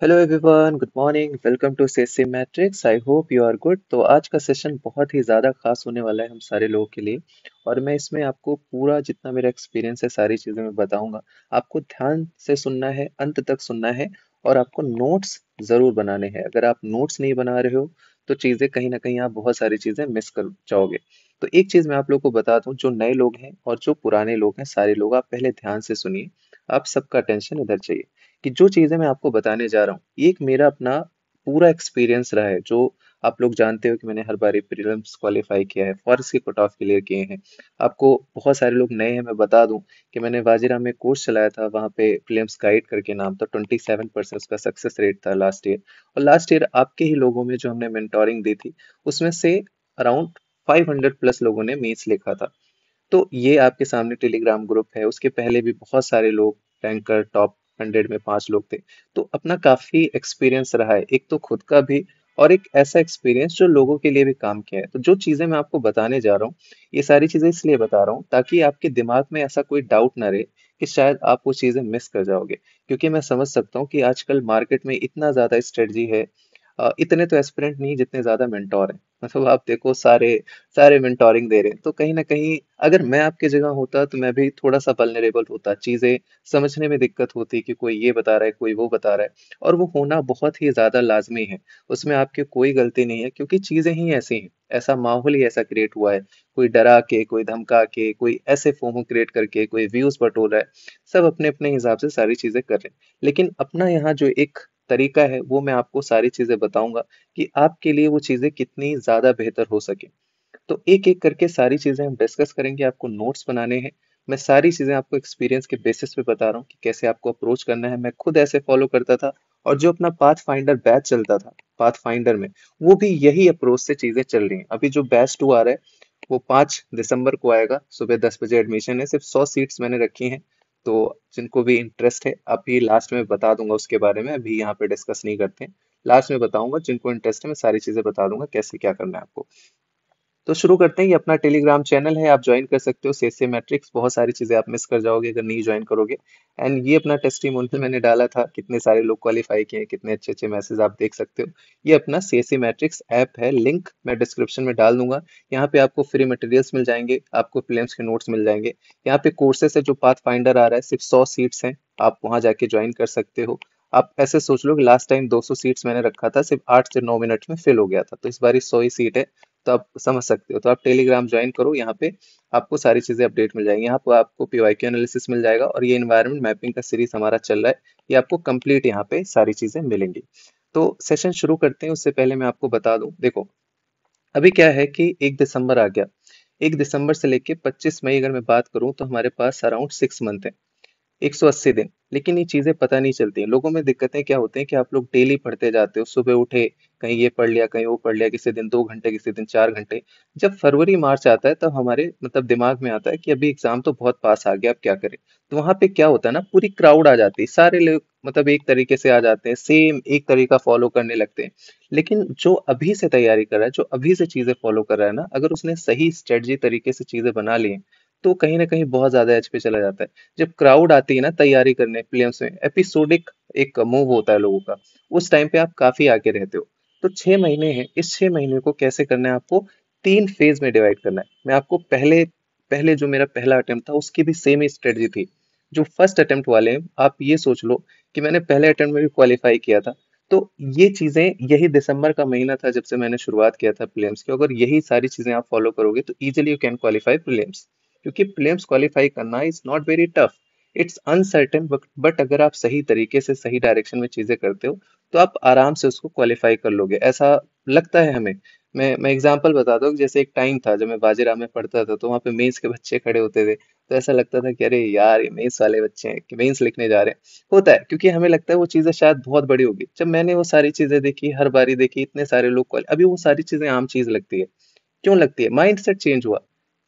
Hello everyone, good morning. Welcome to CSC Matrix. I hope you are good. तो आज का session बहुत ही ज़्यादा खास होने वाला है हम सारे लोगों के लिए। और मैं इसमें आपको पूरा जितना मेरा एक्सपीरियंस है सारी चीज़ें मैं बताऊंगा। आपको ध्यान से सुनना है, अंत तक सुनना है। और आपको नोट्स ज़रूर बनाने हैं। अगर आप नोट्स नहीं बना रहे हो तो चीज़ें कहीं ना कहीं आप बहुत सारी चीज़ें मिस कर जाओगे। तो एक चीज़ मैं आप लोग को बता दूं, जो नए लोग हैं और जो पुराने लोग हैं, सारे लोग आप पहले ध्यान से सुनिए। आप सबका अटेंशन इधर चाहिए कि जो चीजें मैं आपको बताने जा रहा हूँ ये एक मेरा अपना पूरा एक्सपीरियंस रहा है। जो आप लोग जानते हो कि मैंने हर बार प्रीलिम्स क्वालिफाई किया है, फॉरेस्ट के कट ऑफ क्लियर किए हैं। आपको बहुत सारे लोग नए हैं, मैं बता दूं कि मैंने वाजिरा में कोर्स चलाया था। वहाँ पे प्रीलिम्स गाइड करके नाम था। 27% उसका सक्सेस रेट था लास्ट ईयर। और लास्ट ईयर आपके ही लोगों में जो हमने मेंटोरिंग दी थी उसमें से अराउंड 500 प्लस लोगों ने मीट्स लिखा था। तो ये आपके सामने टेलीग्राम ग्रुप है। उसके पहले भी बहुत सारे लोग रैंकर टॉप 100 में 5 लोग थे। तो अपना काफी एक्सपीरियंस रहा है, एक तो खुद का भी और एक ऐसा एक्सपीरियंस जो लोगों के लिए भी काम किया है। तो जो चीजें मैं आपको बताने जा रहा हूँ, ये सारी चीजें इसलिए बता रहा हूँ ताकि आपके दिमाग में ऐसा कोई डाउट ना रहे कि शायद आप वो चीजें मिस कर जाओगे। क्योंकि मैं समझ सकता हूँ कि आजकल मार्केट में इतना ज्यादा स्ट्रेटजी है। इतने तो एस्पिरेंट नहीं जितने ज्यादा मेंटोर हैं। मतलब आप देखो, सारे सारे मेंटोरिंग दे रहे हैं। तो कहीं ना कहीं अगर मैं आपकी जगह होता तो मैं भी थोड़ा सा वल्नरेबल होता। चीजें समझने में दिक्कत होती कि कोई ये बता रहा है, कोई वो बता रहा है। और वो होना बहुत ही ज्यादा लाजमी है। उसमें आपकी कोई गलती नहीं है, क्योंकि चीजें ही ऐसी हैं। ऐसा माहौल ही ऐसा क्रिएट हुआ है। कोई डरा के, कोई धमका के, कोई ऐसे फोमो क्रिएट करके, कोई व्यूज बटोर रहा है। सब अपने अपने हिसाब से सारी चीजें कर रहे हैं। लेकिन अपना यहाँ जो एक तरीका है वो मैं आपको सारी चीजें बताऊंगा कि आपके लिए वो चीजें कितनी ज्यादा बेहतर हो सके। तो एक एक करके सारी चीजें हम डिस्कस करेंगे। आपको नोट्स बनाने हैं। मैं सारी चीजें आपको एक्सपीरियंस के बेसिस पे बता रहा हूँ कि कैसे आपको अप्रोच करना है। मैं खुद ऐसे फॉलो करता था। और जो अपना पाथ फाइंडर बैच चलता था, पाथ फाइंडर में वो भी यही अप्रोच से चीजें चल रही हैं। अभी जो बैच 2 आ रहा है वो 5 दिसंबर को आएगा। सुबह 10 बजे एडमिशन है। सिर्फ 100 सीट्स मैंने रखी हैं। तो जिनको भी इंटरेस्ट है, अभी लास्ट में बता दूंगा उसके बारे में। अभी यहाँ पे डिस्कस नहीं करते हैं। लास्ट में बताऊंगा। जिनको इंटरेस्ट है मैं सारी चीजें बता दूंगा कैसे क्या करना है आपको। तो शुरू करते हैं। ये अपना टेलीग्राम चैनल है, आप ज्वाइन कर सकते हो। सीएससी मैट्रिक्स, बहुत सारी चीजें आप मिस कर जाओगे अगर नहीं ज्वाइन करोगे। एंड ये अपना टेस्टिमोनियल मैंने डाला था, कितने सारे लोग क्वालिफाई किए हैं, कितने अच्छे अच्छे मैसेज आप देख सकते हो। ये अपना सीएससी मैट्रिक्स ऐप है, लिंक मैं डिस्क्रिप्शन में डाल दूंगा। यहाँ पे आपको फ्री मटेरियल्स मिल जाएंगे, आपको प्रीलिम्स के नोट्स मिल जाएंगे। यहाँ पे कोर्सेस है। जो पाथ फाइंडर आ रहा है, सिर्फ 100 सीट्स हैं। आप वहां जाके ज्वाइन कर सकते हो। आप ऐसे सोच लो कि लास्ट टाइम 200 सीट्स मैंने रखा था, सिर्फ 8 से 9 मिनट में फिल हो गया था। तो इस बार 100 ही सीट है। तो आप समझ सकते हो। तो आप टेलीग्राम ज्वाइन करो। यहाँ पे आपको सारी चीजें अपडेट मिल जाएंगी। यहाँ पे आपको पीवाईक्यू एनालिसिस मिल जाएगा। और ये इन्वायरमेंट मैपिंग का सीरीज हमारा चल रहा है। ये आपको कंप्लीट यहाँ पे सारी चीजें मिलेंगी। तो सेशन शुरू करते हैं। उससे पहले मैं आपको बता दूं, देखो अभी क्या है कि 1 दिसंबर आ गया। 1 दिसंबर से लेके 25 मई अगर मैं बात करूं तो हमारे पास अराउंड 6 मंथ है, 180 दिन। लेकिन ये चीजें पता नहीं चलती हैं। लोगों में दिक्कतें क्या होती हैं कि आप लोग डेली पढ़ते जाते हो, सुबह उठे कहीं ये पढ़ लिया, कहीं वो पढ़ लिया, किसी दिन 2 घंटे, किसी दिन 4 घंटे। जब फरवरी मार्च आता है तब हमारे मतलब दिमाग में आता है कि अभी एग्जाम तो बहुत पास आ गया, अब क्या करें। तो वहां पे क्या होता है ना, पूरी क्राउड आ जाती है, सारे लोग मतलब एक तरीके से आ जाते हैं, सेम एक तरीका फॉलो करने लगते हैं। लेकिन जो अभी से तैयारी कर रहा है, जो अभी से चीजें फॉलो कर रहा है ना, अगर उसने सही स्ट्रेटजी तरीके से चीजें बना ली हैं, तो कहीं ना कहीं बहुत ज्यादा एज पे चला जाता है। जब क्राउड आती है ना तैयारी करने प्रीलिम्स में, एपिसोडिक एक मूव होता है लोगों का, उस टाइम पे आप काफी आगे रहते हो। तो 6 महीने हैं। इस 6 महीने को कैसे करना है आपको, 3 फेज में डिवाइड करना है। मैं आपको पहले पहले जो मेरा पहला अटेम्प्ट था उसकी भी सेम ही स्ट्रेटजी थी। जो फर्स्ट अटेम्प्ट वाले हैं, आप ये सोच लो कि मैंने पहले अटेम्प्ट में भी क्वालिफाई किया था। तो ये चीजें, यही दिसंबर का महीना था जब से मैंने शुरुआत किया था प्रीलिम्स की। अगर यही सारी चीजें आप फॉलो करोगे तो easily you can qualify prelims. क्योंकि प्रीलिम्स क्वालिफाई करना is not very tough, it's uncertain, but अगर आप सही तरीके से सही डायरेक्शन में चीजें करते हो तो आप आराम से उसको क्वालिफाई कर लोगे, ऐसा लगता है हमें। मैं एग्जांपल बताता हूँ। जैसे एक टाइम था जब मैं बाजीराव में पढ़ता था, तो वहाँ पे मेंस के बच्चे खड़े होते थे। तो ऐसा लगता था कि अरे यार, ये मेंस वाले बच्चे हैं कि मेंस लिखने जा रहे हैं। होता है, क्योंकि हमें लगता है वो चीजें शायद बहुत बड़ी होगी। जब मैंने वो सारी चीजें देखी, हर बारी देखी, इतने सारे लोग अभी वो सारी चीजें आम चीज लगती है। क्यों लगती है? माइंडसेट चेंज हुआ।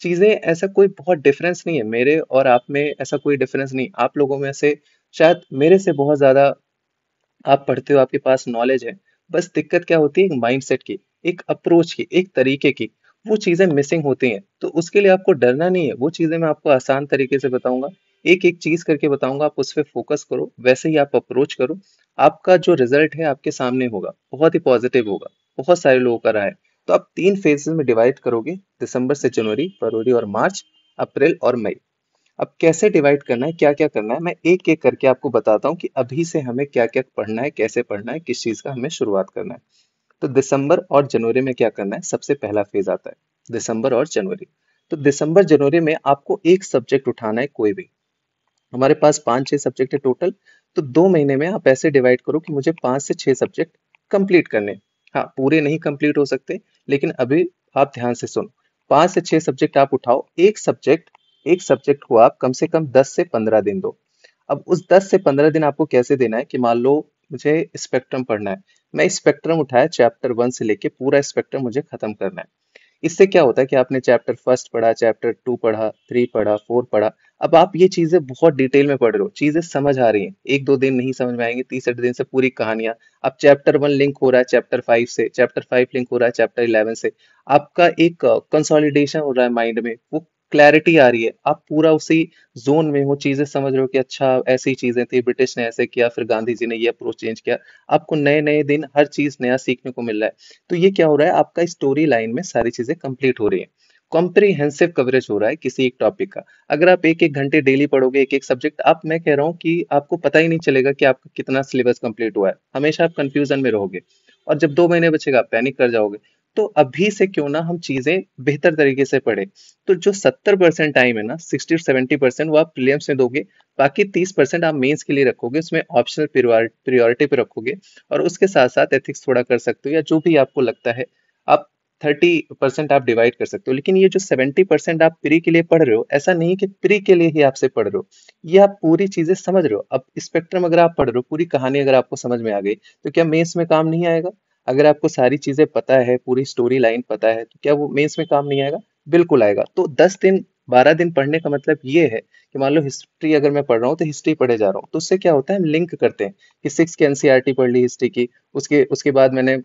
चीजें ऐसा कोई बहुत डिफरेंस नहीं है, मेरे और आप में ऐसा कोई डिफरेंस नहीं। आप लोगों में से शायद मेरे से बहुत ज्यादा आप पढ़ते हो, आपके पास नॉलेज है। बस दिक्कत क्या होती है, एक माइंडसेट की, एक अप्रोच की, एक तरीके की। वो चीजें मिसिंग होती हैं। तो उसके लिए आपको डरना नहीं है। वो चीजें मैं आपको आसान तरीके से बताऊंगा। एक एक चीज करके बताऊंगा, आप उस पर फोकस करो, वैसे ही आप अप्रोच करो। आपका जो रिजल्ट है आपके सामने होगा, बहुत ही पॉजिटिव होगा। बहुत सारे लोगों का रहा है। तो आप 3 फेजेस में डिवाइड करोगे, दिसंबर से जनवरी, फरवरी और मार्च, अप्रैल और मई। अब कैसे डिवाइड करना है, क्या क्या करना है, मैं एक एक करके आपको बताता हूँ कि अभी से हमें क्या क्या पढ़ना है, कैसे पढ़ना है, किस चीज का हमें शुरुआत करना है। तो दिसंबर और जनवरी में क्या करना है, सबसे पहला फेज आता है दिसंबर और जनवरी। तो दिसंबर जनवरी में आपको एक सब्जेक्ट उठाना है, कोई भी। हमारे पास 5-6 सब्जेक्ट है टोटल। तो 2 महीने में आप ऐसे डिवाइड करो कि मुझे 5 से 6 सब्जेक्ट कंप्लीट करने हैं। हाँ, पूरे नहीं कंप्लीट हो सकते, लेकिन अभी आप ध्यान से सुनो। 5 से 6 सब्जेक्ट आप उठाओ, एक सब्जेक्ट को आप कम से कम 10 से 15 दिन दो। अब उस 10 से 15 दिन आपको कैसे देना है कि मान लो मुझे स्पेक्ट्रम पढ़ना है। मैं स्पेक्ट्रम उठाया, चैप्टर 1 से लेके पूरा स्पेक्ट्रम मुझे खत्म करना है। इससे क्या होता है कि आपने चैप्टर फर्स्ट पढ़ा, चैप्टर 2 पढ़ा, 3 पढ़ा, 4 पढ़ा। अब आप ये चीजें बहुत डिटेल में पढ़ रहे हो, चीजें समझ आ रही हैं, 1-2 दिन नहीं समझ में आएंगे, तीसरे दिन से पूरी कहानियां। अब चैप्टर 1 लिंक हो रहा है चैप्टर 5 से, चैप्टर 5 लिंक हो रहा है चैप्टर 11 से। आपका एक कंसोलिडेशन हो रहा है माइंड में, वो क्लैरिटी आ रही है, आप पूरा उसी जोन में हो, चीजें समझ रहे हो कि अच्छा ऐसी चीजें थी, ब्रिटिश ने ऐसे किया, फिर गांधी जी ने ये अप्रोच चेंज किया। आपको नए नए दिन हर चीज नया सीखने को मिल रहा है। तो ये क्या हो रहा है, आपका स्टोरी लाइन में सारी चीजें कंप्लीट हो रही है। कॉम्प्रिहेंसिव कवरेज हो रहा है किसी एक टॉपिक का। अगर आप एक एक घंटे डेली पढ़ोगे एक एक सब्जेक्ट, आप, मैं कह रहा हूँ कि आपको पता ही नहीं चलेगा कि आपका कितना सिलेबस कंप्लीट हुआ है। हमेशा आप कंफ्यूजन में रहोगे, और जब 2 महीने बचेगा आप पैनिक कर जाओगे। तो अभी से क्यों ना हम चीजें बेहतर तरीके से पढ़े। तो जो 70% टाइम है ना, 60 और 70% वो आप प्रीलिम्स में दोगे। बाकी 30% आप मेंस के लिए रखोगे, उसमें ऑप्शनल प्रियोरिटी पे रखोगे। और उसके साथ साथ एथिक्स थोड़ा कर सकते हो, या जो भी आपको लगता है। आप 30% आप डिवाइड कर सकते हो, लेकिन ये जो 70% आप प्री के लिए पढ़ रहे हो, ऐसा नहीं कि प्री के लिए ही आपसे पढ़ रहे हो। ये आप पूरी चीजें समझ रहे हो। अब स्पेक्ट्रम अगर आप पढ़ रहे हो, पूरी कहानी अगर आपको समझ में आ गई, तो क्या मेंस में काम नहीं आएगा? अगर आपको सारी चीजें पता है, पूरी स्टोरी लाइन पता है, तो क्या वो मेंस में काम नहीं आएगा? बिल्कुल आएगा। तो 10 दिन, 12 दिन पढ़ने का मतलब ये है कि मान लो हिस्ट्री अगर मैं पढ़ रहा हूँ, तो हिस्ट्री पढ़े जा रहा हूँ, तो उससे क्या होता है, हम लिंक करते हैं कि 6 की एनसीईआरटी पढ़ ली हिस्ट्री की। उसके उसके बाद मैंने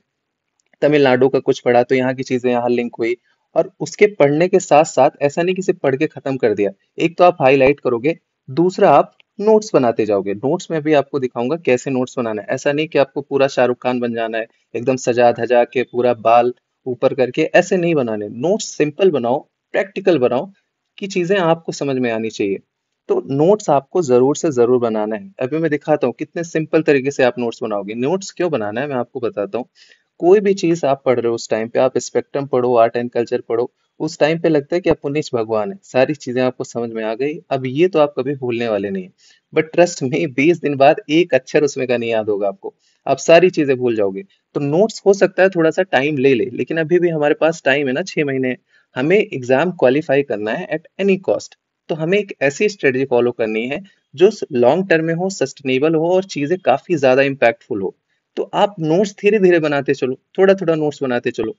तमिलनाडु का कुछ पढ़ा, तो यहाँ की चीजें यहाँ लिंक हुई। और उसके पढ़ने के साथ साथ ऐसा नहीं कि सिर्फ पढ़ के खत्म कर दिया। एक तो आप हाईलाइट करोगे, दूसरा आप नोट्स बनाते जाओगे। नोट्स में भी आपको दिखाऊंगा कैसे नोट्स बनाना है। ऐसा नहीं कि आपको पूरा शाहरुख खान बन जाना है, एकदम सजा धजा के पूरा बाल ऊपर करके, ऐसे नहीं बनाने। नोट्स सिंपल बनाओ, प्रैक्टिकल बनाओ, कि चीजें आपको समझ में आनी चाहिए। तो नोट्स आपको जरूर से जरूर बनाना है। अभी मैं दिखाता हूँ कितने सिंपल तरीके से आप नोट्स बनाओगे। नोट्स क्यों बनाना है मैं आपको बताता हूँ। कोई भी चीज आप पढ़ रहे हो, उस टाइम पे आप स्पेक्ट्रम पढ़ो, आर्ट एंड कल्चर पढ़ो, उस टाइम पे लगता है कि आप पुनीत भगवान है, सारी चीजें आपको समझ में आ गई, अब ये तो आप कभी भूलने वाले नहीं। बट ट्रस्ट में 20 दिन बाद एक अक्षर उसमें का नहीं याद होगा आपको। आप सारी चीजें भूल जाओगे। तो नोट्स हो सकता है थोड़ा सा टाइम ले ले, लेकिन अभी भी हमारे पास टाइम है ना, 6 महीने। हमें एग्जाम क्वालिफाई करना है एट एनी कॉस्ट। तो हमें एक ऐसी स्ट्रेटजी फॉलो करनी है जो लॉन्ग टर्म में हो, सस्टेनेबल हो, और चीजें काफी ज्यादा इम्पैक्टफुल हो। तो आप नोट्स धीरे धीरे बनाते चलो, थोड़ा थोड़ा नोट्स बनाते चलो।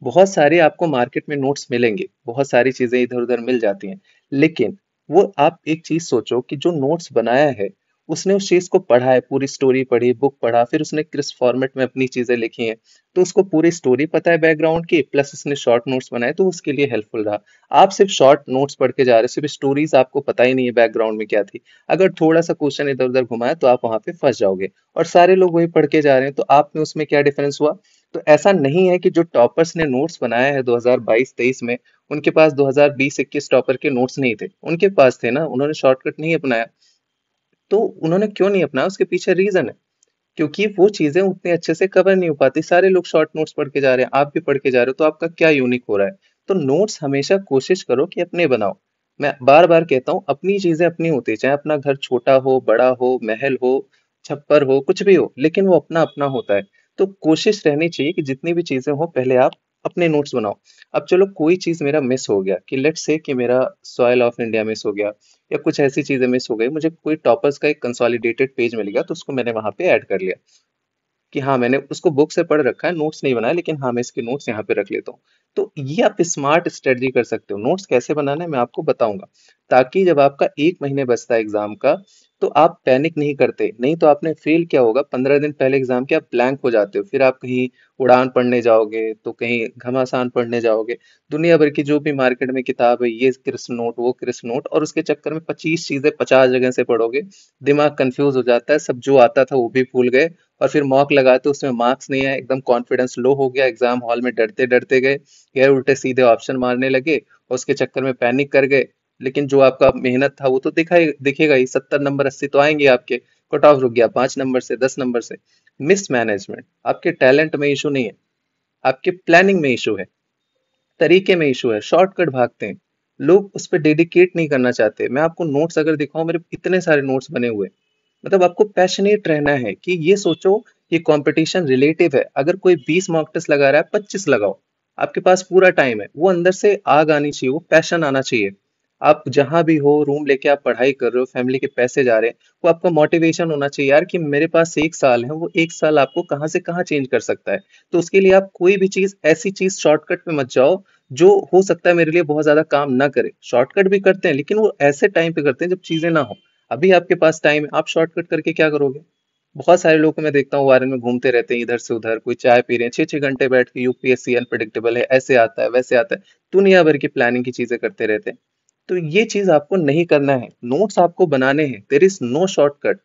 बहुत सारे आपको मार्केट में नोट्स मिलेंगे, बहुत सारी चीजें इधर उधर मिल जाती हैं। लेकिन वो आप एक चीज सोचो कि जो नोट्स बनाया है, उसने उस चीज को पढ़ा है, पूरी स्टोरी पढ़ी, बुक पढ़ा, फिर उसने किस फॉर्मेट में अपनी चीजें लिखी हैं। तो उसको पूरी स्टोरी पता है बैकग्राउंड की, प्लस उसने शॉर्ट नोट्स बनाए, तो उसके लिए हेल्पफुल रहा। आप सिर्फ शॉर्ट नोट्स पढ़ के जा रहे हो, सिर्फ स्टोरीज आपको पता ही नहीं है बैकग्राउंड में क्या थी। अगर थोड़ा सा क्वेश्चन इधर उधर घुमाया तो आप वहां पे फंस जाओगे। और सारे लोग वही पढ़ के जा रहे हैं, तो आप में उसमें क्या डिफरेंस हुआ? तो ऐसा नहीं है कि जो टॉपर्स ने नोट्स बनाया है 2022-23 में, उनके पास 2020-21 टॉपर के नोट्स नहीं थे। उनके पास थे ना, उन्होंने शॉर्टकट नहीं अपनाया। तो उन्होंने क्यों नहीं अपनाया, उसके पीछे रीजन है। क्योंकि वो चीजें उतने अच्छे से कवर नहीं हो पाती। सारे लोग शॉर्ट नोट्स पढ़ के जा रहे हैं, आप भी पढ़ के जा रहे हो, तो आपका क्या यूनिक हो रहा है? तो नोट्स हमेशा कोशिश करो कि अपने बनाओ। मैं बार बार कहता हूँ, अपनी चीजें अपनी होती है, चाहे अपना घर छोटा हो, बड़ा हो, महल हो, छप्पर हो, कुछ भी हो, लेकिन वो अपना अपना होता है। तो कोशिश रहनी चाहिए कि जितनी भी चीजें हो, पहले आप अपने नोट्स बनाओ। अब चलो कोई चीज मेरा मिस हो गया, कि लेट्स से कि मेरा सॉइल ऑफ इंडिया मिस हो गया, या कुछ ऐसी चीजें मिस हो गई, मुझे कोई टॉपर्स का एक कंसोलिडेटेड पेज मिल गया, तो उसको मैंने वहां पे ऐड कर लिया। कि हाँ मैंने उसको बुक से पढ़ रखा है, नोट्स नहीं बनाया, लेकिन हाँ मैं इसके नोट्स यहाँ पे रख लेता हूँ। तो ये आप स्मार्ट स्ट्रेटजी कर सकते हो। नोट्स कैसे बनाना है मैं आपको बताऊंगा, ताकि जब आपका 1 महीने बचता है एग्जाम का, तो आप पैनिक नहीं करते। नहीं तो आपने फेल क्या होगा, 15 दिन पहले एग्जाम के आप ब्लैंक हो जाते हो, फिर आप कहीं उड़ान पढ़ने जाओगे तो कहीं घमासान पढ़ने जाओगे, दुनिया भर की जो भी मार्केट में किताब है, ये क्रिस्प नोट वो क्रिस्प नोट, और उसके चक्कर में 25 चीजें 50 जगह से पढ़ोगे, दिमाग कंफ्यूज हो जाता है, सब जो आता था वो भी भूल गए, और फिर मॉक लगाते उसमें मार्क्स नहीं आए, एकदम कॉन्फिडेंस लो हो गया, एग्जाम हॉल में डरते डरते गए, गैर उल्टे सीधे ऑप्शन मारने लगे, और उसके चक्कर में पैनिक कर गए। लेकिन जो आपका मेहनत था वो तो दिखेगा ही, 70 नंबर 80 तो आएंगे आपके, कट ऑफ रुक गया 5 नंबर से 10 नंबर से। मिस मैनेजमेंट, आपके टैलेंट में इशू नहीं है, आपके प्लानिंग में इशू है, तरीके में इशू है, शॉर्टकट भागते हैं लोग, उस पर डेडिकेट नहीं करना चाहते। मैं आपको नोट्स अगर दिखाऊं, मेरे इतने सारे नोट्स बने हुए हैं। मतलब आपको पैशनेट रहना है, कि ये सोचो कि कंपटीशन रिलेटिव है, अगर कोई 20 मॉक टेस्ट लगा रहा है 25 लगाओ, आपके पास पूरा टाइम है, वो अंदर से आग आनी चाहिए, वो पैशन आना चाहिए। आप जहां भी हो, रूम लेके आप पढ़ाई कर रहे हो, फैमिली के पैसे जा रहे हैं, वो आपका मोटिवेशन होना चाहिए यार, कि मेरे पास 1 साल है, वो 1 साल आपको कहाँ से कहाँ चेंज कर सकता है। तो उसके लिए आप कोई भी चीज, ऐसी चीज शॉर्टकट पे मत जाओ जो हो सकता है मेरे लिए बहुत ज्यादा काम ना करे। शॉर्टकट भी करते हैं, लेकिन वो ऐसे टाइम पे करते हैं जब चीजें ना हो। अभी आपके पास टाइम है, आप शॉर्टकट करके क्या करोगे? बहुत सारे लोग को मैं देखता हूँ वायरल में घूमते रहते हैं इधर से उधर, कोई चाय पी रहे हैं 6 6 घंटे बैठ के, यूपीएससी अनप्रेडिक्टेबल है, ऐसे आता है वैसे आता है, दुनिया भर की प्लानिंग की चीजें करते रहते हैं। तो ये चीज आपको नहीं करना है, नोट्स आपको बनाने हैं, देर इज नो शॉर्टकट।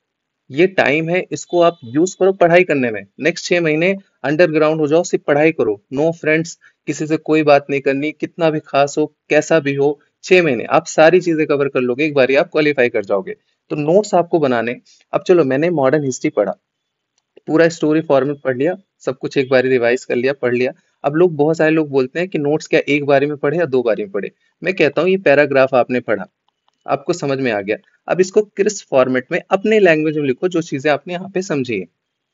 ये टाइम है, इसको आप यूज करो पढ़ाई करने में। नेक्स्ट 6 महीने अंडरग्राउंड हो जाओ, सिर्फ पढ़ाई करो, नो फ्रेंड्स, किसी से कोई बात नहीं करनी, कितना भी खास हो कैसा भी हो, 6 महीने आप सारी चीजें कवर कर लोगे, एक बार आप क्वालिफाई कर जाओगे। तो नोट्स आपको बनाने। अब चलो, मैंने मॉडर्न हिस्ट्री पढ़ा, पूरा स्टोरी फॉर्मेट पढ़ लिया, सब कुछ एक बारी रिवाइज कर लिया, पढ़ लिया। अब लोग, बहुत सारे लोग बोलते हैं कि नोट्स क्या एक बारी में पढ़े या 2 बारी में पढ़े। मैं कहता हूँ ये पैराग्राफ आपने पढ़ा, आपको समझ में आ गया, अब इसको क्रिस्प फॉर्मेट में अपने लैंग्वेज में लिखो, जो चीजें आपने यहाँ पे समझी है।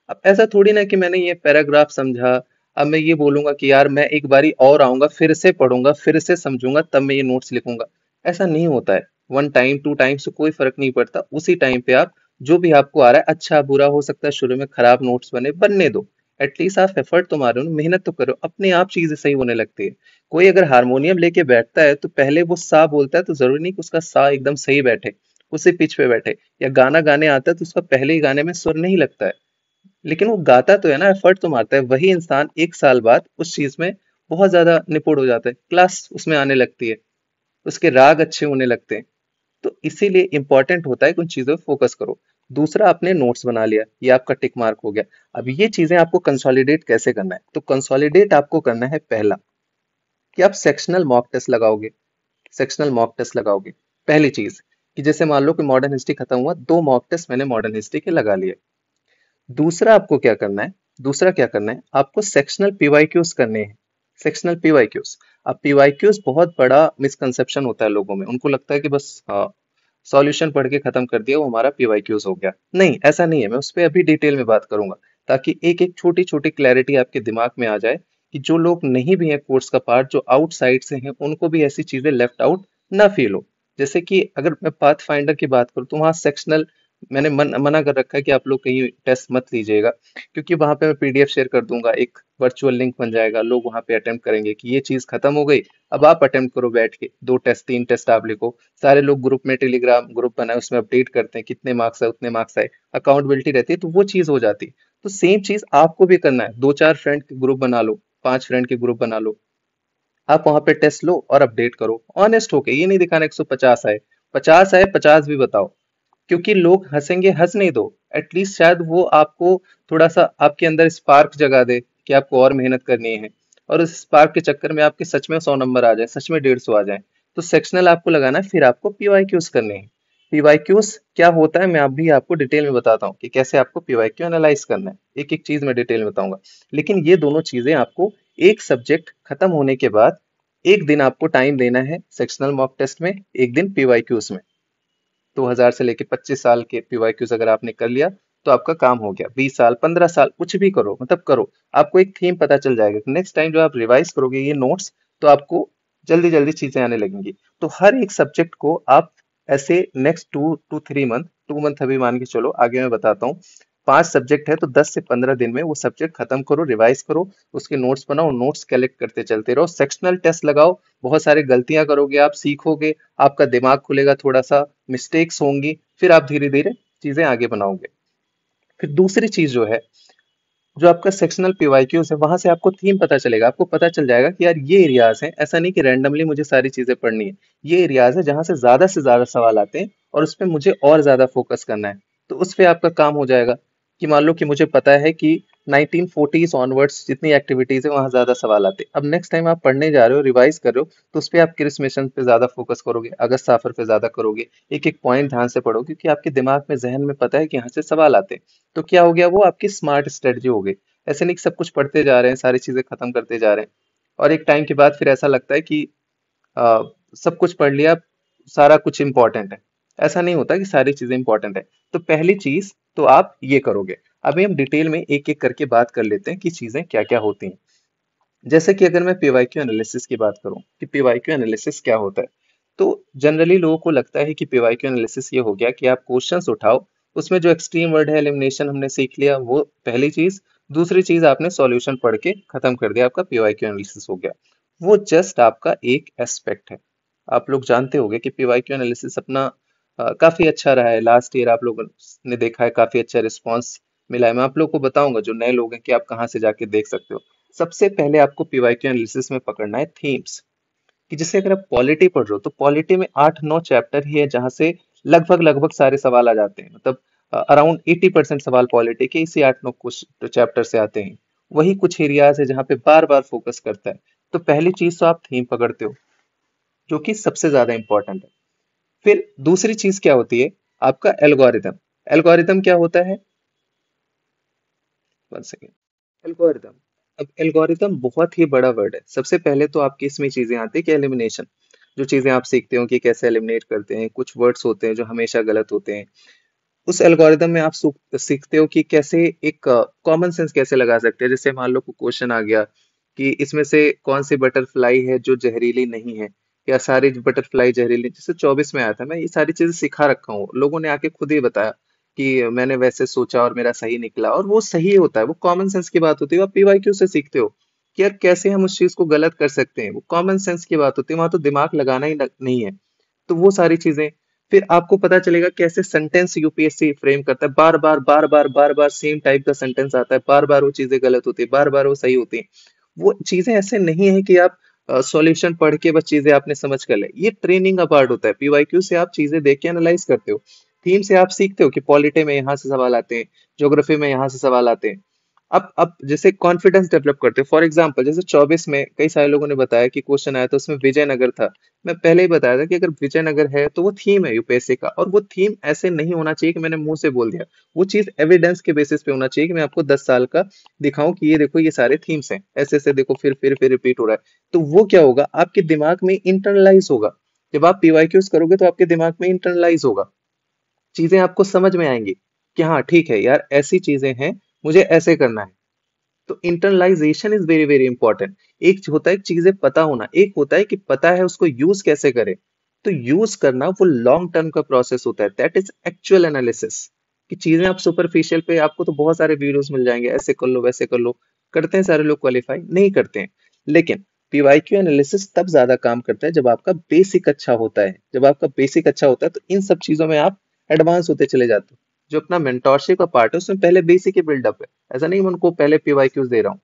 अब ऐसा थोड़ी ना कि मैंने ये पैराग्राफ समझा, अब मैं ये बोलूंगा कि यार मैं एक बारी और आऊंगा, फिर से पढ़ूंगा, फिर से समझूंगा, तब मैं ये नोट्स लिखूंगा। ऐसा नहीं होता है। 1 टाइम 2 टाइम से कोई फर्क नहीं पड़ता, उसी टाइम पे आप जो भी आपको आ रहा है, अच्छा बुरा हो सकता है, शुरू में खराब नोट्स बने, बनने दो। एटलीस्ट आप एफर्ट तो मारो ना, मेहनत तो करो, अपने आप चीजें सही होने लगती है। कोई अगर हारमोनियम लेके बैठता है तो पहले वो सा बोलता है, तो जरूरी नहीं कि उसका सा एकदम सही बैठे, उसी पिच पे बैठे। या गाना गाने आता है तो उसका पहले ही गाने में सुर नहीं लगता है, लेकिन वो गाता तो है ना, एफर्ट तो मारता है। वही इंसान 1 साल बाद उस चीज में बहुत ज्यादा निपुण हो जाता है, क्लास उसमें आने लगती है, उसके राग अच्छे होने लगते हैं। तो इसीलिए इंपॉर्टेंट होता है कि उन चीजों पे फोकस करो। दूसरा, आपने नोट्स बना लिया, ये आपका टिक मार्क हो गया। अब ये चीजें आपको कंसोलिडेट कैसे करना है? तो कंसोलिडेट आपको करना है, पहला कि आप सेक्शनल मॉक टेस्ट लगाओगे। सेक्शनल मॉक टेस्ट लगाओगे, पहली चीज, कि जैसे मान लो कि मॉडर्न हिस्ट्री खत्म हुआ, 2 मॉक टेस्ट मैंने मॉडर्न हिस्ट्री के लगा लिए। दूसरा आपको क्या करना है? दूसरा क्या करना है, आपको सेक्शनल पीवाईक्यूज करने हैं। Sectional PYQs. अब पीवाईक्यूज बहुत बड़ा मिसकंसेप्शन होता है लोगों में, उनको लगता है कि बस सॉल्यूशन पढ़ के खत्म कर दिया, वो हमारा पीवाईक्यूज हो गया। नहीं, ऐसा नहीं है, मैं उस पर अभी डिटेल में बात करूंगा, ताकि एक एक छोटी छोटी क्लैरिटी आपके दिमाग में आ जाए, कि जो लोग नहीं भी हैं कोर्स का पार्ट, जो आउटसाइड से हैं, उनको भी ऐसी चीजें लेफ्ट आउट ना फील हो। जैसे कि अगर मैं पाथ फाइंडर की बात करूँ, तो वहाँ सेक्शनल मैंने मना कर रखा है कि आप लोग कहीं टेस्ट मत लीजिएगा, क्योंकि वहां पे मैं पीडीएफ शेयर कर दूंगा, एक वर्चुअल लिंक बन जाएगा, लोग वहां पे अटेम्प्ट करेंगे कि ये चीज खत्म हो गई, अब आप अटेम्प्ट करो बैठ के, 2 टेस्ट 3 टेस्ट आप लिखो। सारे लोग ग्रुप में, टेलीग्राम ग्रुप बनाए, उसमें अपडेट करते हैं कितने मार्क्स है, उतने मार्क्स आए, अकाउंटेबिलिटी रहती है, तो वो चीज हो जाती है। तो सेम चीज आपको भी करना है, 2 4 फ्रेंड के ग्रुप बना लो, 5 फ्रेंड के ग्रुप बना लो, आप वहां पे टेस्ट लो और अपडेट करो ऑनेस्ट होके। ये नहीं दिखाना 150 आए, 50 आए 50 भी बताओ, क्योंकि लोग हंसेंगे, हंस नहीं दो, एटलीस्ट शायद वो आपको थोड़ा सा आपके अंदर स्पार्क जगा दे कि आपको और मेहनत करनी है, और उस स्पार्क के चक्कर में आपके सच में 100 नंबर आ जाए, सच में 150 आ जाए। तो सेक्शनल आपको लगाना है, फिर आपको पीवाईक्यूज करने हैं। पीवाईक्यूज क्या होता है, मैं अभी आपको डिटेल में बताता हूँ कि कैसे आपको पीवाईक्यू एनालाइज करना है, एक एक चीज मैं डिटेल में बताऊंगा। लेकिन ये दोनों चीजें आपको एक सब्जेक्ट खत्म होने के बाद एक दिन आपको टाइम देना है, सेक्शनल मॉक टेस्ट में, एक दिन पीवाईक्यूज में। 2000 से लेके 25 साल के पीवाईक्यूज अगर आपने कर लिया, तो आपका काम हो गया। 20 साल 15 साल कुछ भी करो, मतलब करो, आपको एक थीम पता चल जाएगा। नेक्स्ट टाइम जब आप रिवाइज करोगे ये नोट्स, तो आपको जल्दी जल्दी चीजें आने लगेंगी। तो हर एक सब्जेक्ट को आप ऐसे नेक्स्ट 2 to 3 मंथ, 2 मंथ अभी मान के चलो, आगे मैं बताता हूँ, 5 सब्जेक्ट है तो 10 से 15 दिन में वो सब्जेक्ट खत्म करो, रिवाइज करो, उसके नोट्स बनाओ, नोट्स कलेक्ट करते चलते रहो, सेक्शनल टेस्ट लगाओ, बहुत सारी गलतियां करोगे, आप सीखोगे, आपका दिमाग खुलेगा, थोड़ा सा मिस्टेक्स होंगी, फिर आप धीरे धीरे चीजें आगे बनाओगे। फिर दूसरी चीज जो है, जो आपका सेक्शनल पीवाईक्यूज है, वहां से आपको थीम पता चलेगा, आपको पता चल जाएगा कि यार ये एरियाज हैं, ऐसा नहीं कि रैंडमली मुझे सारी चीजें पढ़नी है, ये एरियाज है जहां से ज्यादा सवाल आते हैं और उस पे मुझे और ज्यादा फोकस करना है। तो उस पे आपका काम हो जाएगा कि मान लो कि मुझे पता है कि 1940s ऑनवर्ड्स जितनी एक्टिविटीज है वहां ज्यादा सवाल आते हैं। अब नेक्स्ट टाइम आप पढ़ने जा रहे हो, रिवाइज कर रहे हो, तो उस पे आप क्रिस मिशन पे ज्यादा फोकस करोगे, अगस्त साफर पे ज्यादा करोगे, एक एक पॉइंट ध्यान से पढ़ोगे, क्योंकि आपके दिमाग में, जहन में पता है कि यहाँ से सवाल आते हैं। तो क्या हो गया, वो आपकी स्मार्ट स्ट्रेटजी हो गई। ऐसे नहीं कि सब कुछ पढ़ते जा रहे हैं, सारी चीजें खत्म करते जा रहे हैं और एक टाइम के बाद फिर ऐसा लगता है कि आ, सब कुछ पढ़ लिया, सारा कुछ इंपॉर्टेंट है। ऐसा नहीं होता कि सारी चीजें इंपॉर्टेंट है। तो पहली चीज तो आप ये करोगे। अभी हम डिटेल में एक एक करके बात कर लेते हैं कि चीजें क्या क्या होती हैं। जैसे कि अगर मैं पीवाईक्यू एनालिसिस की बात करूं कि पीवाईक्यू एनालिसिस क्या होता है, तो जनरली लोगों को लगता है कि पीवाईक्यू एनालिसिस ये हो गया कि आप क्वेश्चंस उठाओ, उसमें जो एक्सट्रीम वर्ड है एलिमिनेशन हमने सीख लिया, वो पहली चीज। दूसरी चीज, आपने सॉल्यूशन पढ़ के खत्म कर दिया, आपका पीवाईक्यू एनालिसिस हो गया। वो जस्ट आपका एक एस्पेक्ट है। आप लोग जानते होंगे कि पीवाईक्यू एनालिसिस अपना काफी अच्छा रहा है। लास्ट ईयर आप लोगों ने देखा है, काफी अच्छा रिस्पॉन्स मिला है। मैं आप लोग को बताऊंगा, जो नए लोग हैं, कि आप कहाँ से जाके देख सकते हो। सबसे पहले आपको पीवाईक्यू एनालिसिस में पकड़ना है थीम्स। कि जैसे अगर आप पॉलिटी पढ़ रहे हो, तो पॉलिटी में 8-9 चैप्टर ही है जहां से लगभग लगभग सारे सवाल आ जाते हैं। मतलब अराउंड 80% सवाल पॉलिटी के इसी 8-9 कुछ चैप्टर से आते हैं। वही कुछ एरियाज है जहाँ पे बार बार फोकस करता है। तो पहली चीज तो आप थीम पकड़ते हो, जो कि सबसे ज्यादा इंपॉर्टेंट है। फिर दूसरी चीज क्या होती है, आपका एल्गोरिदम। एल्गोरिदम क्या होता है, वन सेकेंड। एल्गोरिदम, अब एल्गोरिदम बहुत ही बड़ा वर्ड है। सबसे पहले तो आपकी इसमें चीजें आती है कि एलिमिनेशन, जो चीजें आप सीखते हो कि कैसे एलिमिनेट करते हैं। कुछ वर्ड्स होते हैं जो हमेशा गलत होते हैं। उस एल्गोरिदम में आप सीखते हो कि कैसे एक कॉमन सेंस कैसे लगा सकते हैं। जैसे मान लो कोई क्वेश्चन आ गया कि इसमें से कौन सी बटरफ्लाई है जो जहरीली नहीं है, या सारी बटरफ्लाई जहरीली, जैसे 24 में आया था। मैं ये सारी चीजें सिखा रखा हूँ, लोगों ने आके खुद ही बताया कि मैंने वैसे सोचा और मेरा सही निकला, और वो सही होता है। वो कॉमन सेंस की बात होती है। आप पीवाईक्यू से सीखते हो कि यार कैसे हम उस चीज को गलत कर सकते हैं। वो कॉमन सेंस की बात होती है, वहां तो दिमाग लगाना ही नहीं है। तो वो सारी चीजें। फिर आपको पता चलेगा कैसे सेंटेंस यूपीएससी फ्रेम करता है। बार बार सेम टाइप का सेंटेंस आता है, बार बार वो चीजें गलत होती है, बार बार वो सही होती है। वो चीजें ऐसे नहीं है कि आप सॉल्यूशन पढ़ के बस चीजें आपने समझ कर ले। ये ट्रेनिंग का पार्ट होता है। पीवाईक्यू से आप चीजें देख के एनालाइज करते हो। थीम से आप सीखते हो कि पॉलिटी में यहाँ से सवाल आते हैं, ज्योग्राफी में यहाँ से सवाल आते हैं। अब जैसे कॉन्फिडेंस डेवलप करते हो। फॉर एग्जाम्पल, जैसे 24 में कई सारे लोगों ने बताया कि क्वेश्चन आया था, उसमें विजयनगर था। मैं पहले ही बताया था कि अगर विजयनगर है तो वो थीम है यूपीएससी का, और वो थीम ऐसे नहीं होना चाहिए कि मैंने मुंह से बोल दिया। वो चीज एविडेंस के बेसिस पे होना चाहिए कि मैं आपको 10 साल का दिखाऊं कि ये देखो, ये सारे थीम्स हैं, ऐसे ऐसे देखो, फिर रिपीट हो रहा है। तो वो क्या होगा, आपके दिमाग में इंटरनलाइज होगा। जब आप पीवाईक्यूज करोगे तो आपके दिमाग में इंटरनलाइज होगा, चीजें आपको समझ में आएंगी कि हाँ ठीक है यार, ऐसी चीजें हैं, मुझे ऐसे करना है। तो internalisation is very very important. एक होता है चीजें पता होना, एक होता है कि पता है उसको यूज कैसे करें। तो यूज करना वो लॉन्ग टर्म का प्रोसेस होता है, दैट इज एक्चुअल एनालिसिस। कि चीजें आप सुपरफिशियल पे, आपको तो बहुत सारे वीडियोस मिल जाएंगे, ऐसे कर लो वैसे कर लो। करते हैं सारे लोग, क्वालिफाई नहीं करते हैं। लेकिन पीवाईक्यू एनालिसिस तब ज्यादा काम करता है जब आपका बेसिक अच्छा होता है। जब आपका बेसिक अच्छा होता है तो इन सब चीजों में आप एडवांस होते चले जाते हो। जो अपना मेंटोरशिप का पार्ट है उसमें पहले बेसिक ही बिल्डअप है। ऐसा नहीं मैं उनको पहले पीवाईक्यूज दे रहा हूँ,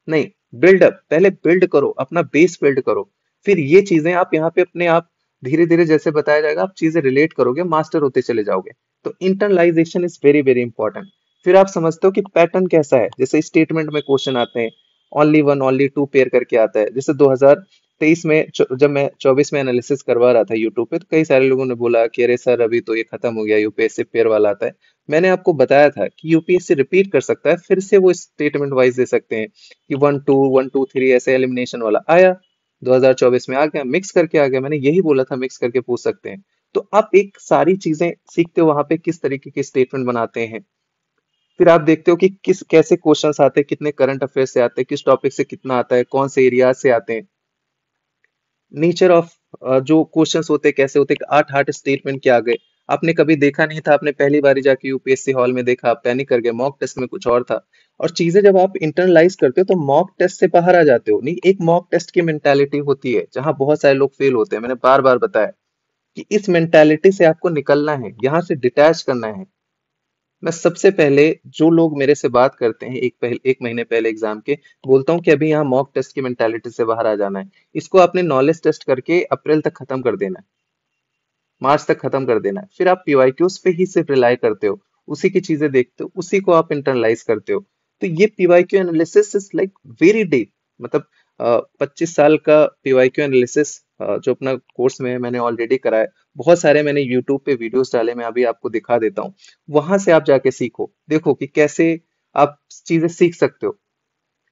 नहीं। बिल्डअप पहले बिल्ड करो, अपना बेस बिल्ड करो। फिर ये चीजें आप यहाँ पे अपने आप धीरे धीरे जैसे बताया जाएगा, आप चीजें रिलेट करोगे, मास्टर होते चले जाओगे। तो internalisation is very very important. फिर आप समझते हो कि पैटर्न कैसा है। जैसे स्टेटमेंट में क्वेश्चन आते हैं, only one only two pair करके आता है। जैसे 2023 में जब मैं 24 में एनालिसिस करवा रहा था यूट्यूब पे, तो कई सारे लोगों ने बोला कि अरे सर अभी तो ये खत्म हो गया, यूपीएससी पेयर वाला आता है। मैंने आपको बताया था कि यूपीएससी रिपीट कर सकता है, फिर से वो स्टेटमेंट वाइज दे सकते हैं कि 1 2 1 2 3 ऐसे एलिमिनेशन वाला आया। 2024 में आ गया, मिक्स करके आ गया। मैंने यही बोला था, मिक्स करके पूछ सकते हैं। तो आप एक सारी चीजें सीखते हो वहां पे, किस तरीके के स्टेटमेंट बनाते हैं। फिर आप देखते हो कि किस कैसे क्वेश्चंस आते हैं, कितने करंट अफेयर से आते हैं, किस टॉपिक से कितना आता है, कौन से एरिया से आते हैं। नेचर ऑफ जो क्वेश्चंस होते हैं कैसे होते हैं, 8 8 स्टेटमेंट के आ गए। आपने कभी देखा नहीं था, आपने पहली बार जाके यूपीएससी हॉल में देखा, आप पैनिक कर गए, मॉक टेस्ट में कुछ और था। और चीजें जब आप इंटरनलाइज करते हो तो मॉक टेस्ट से बाहर आ जाते हो। नहीं, एक मॉक टेस्ट की मेंटालिटी होती है जहां बहुत सारे लोग फेल होते हैं, मैंने बार बार बताया कि इस मेंटालिटी से आपको निकलना है, यहाँ से डिटैच करना है। मैं सबसे पहले, जो लोग मेरे से बात करते हैं एक महीने पहले एग्जाम के, बोलता हूँ कि अभी यहाँ मॉक टेस्ट की मेंटालिटी से बाहर आ जाना है। इसको आपने नॉलेज टेस्ट करके अप्रैल तक खत्म कर देना है, मार्च तक खत्म कर देना है। फिर आप पीवाईक्यूज पे ही सिर्फ रिलाई करते हो, उसी की चीजें देखते हो, उसी को आप इंटरनलाइज करते हो। तो ये PYQ analysis is like very deep. मतलब 25 साल का पीवाईक्यू एनालिसिस जो अपना कोर्स में है, मैंने ऑलरेडी करा है। बहुत सारे मैंने यूट्यूब पे वीडियोस डाले, मैं अभी आपको दिखा देता हूँ। वहां से आप जाके सीखो, देखो कि कैसे आप चीजें सीख सकते हो,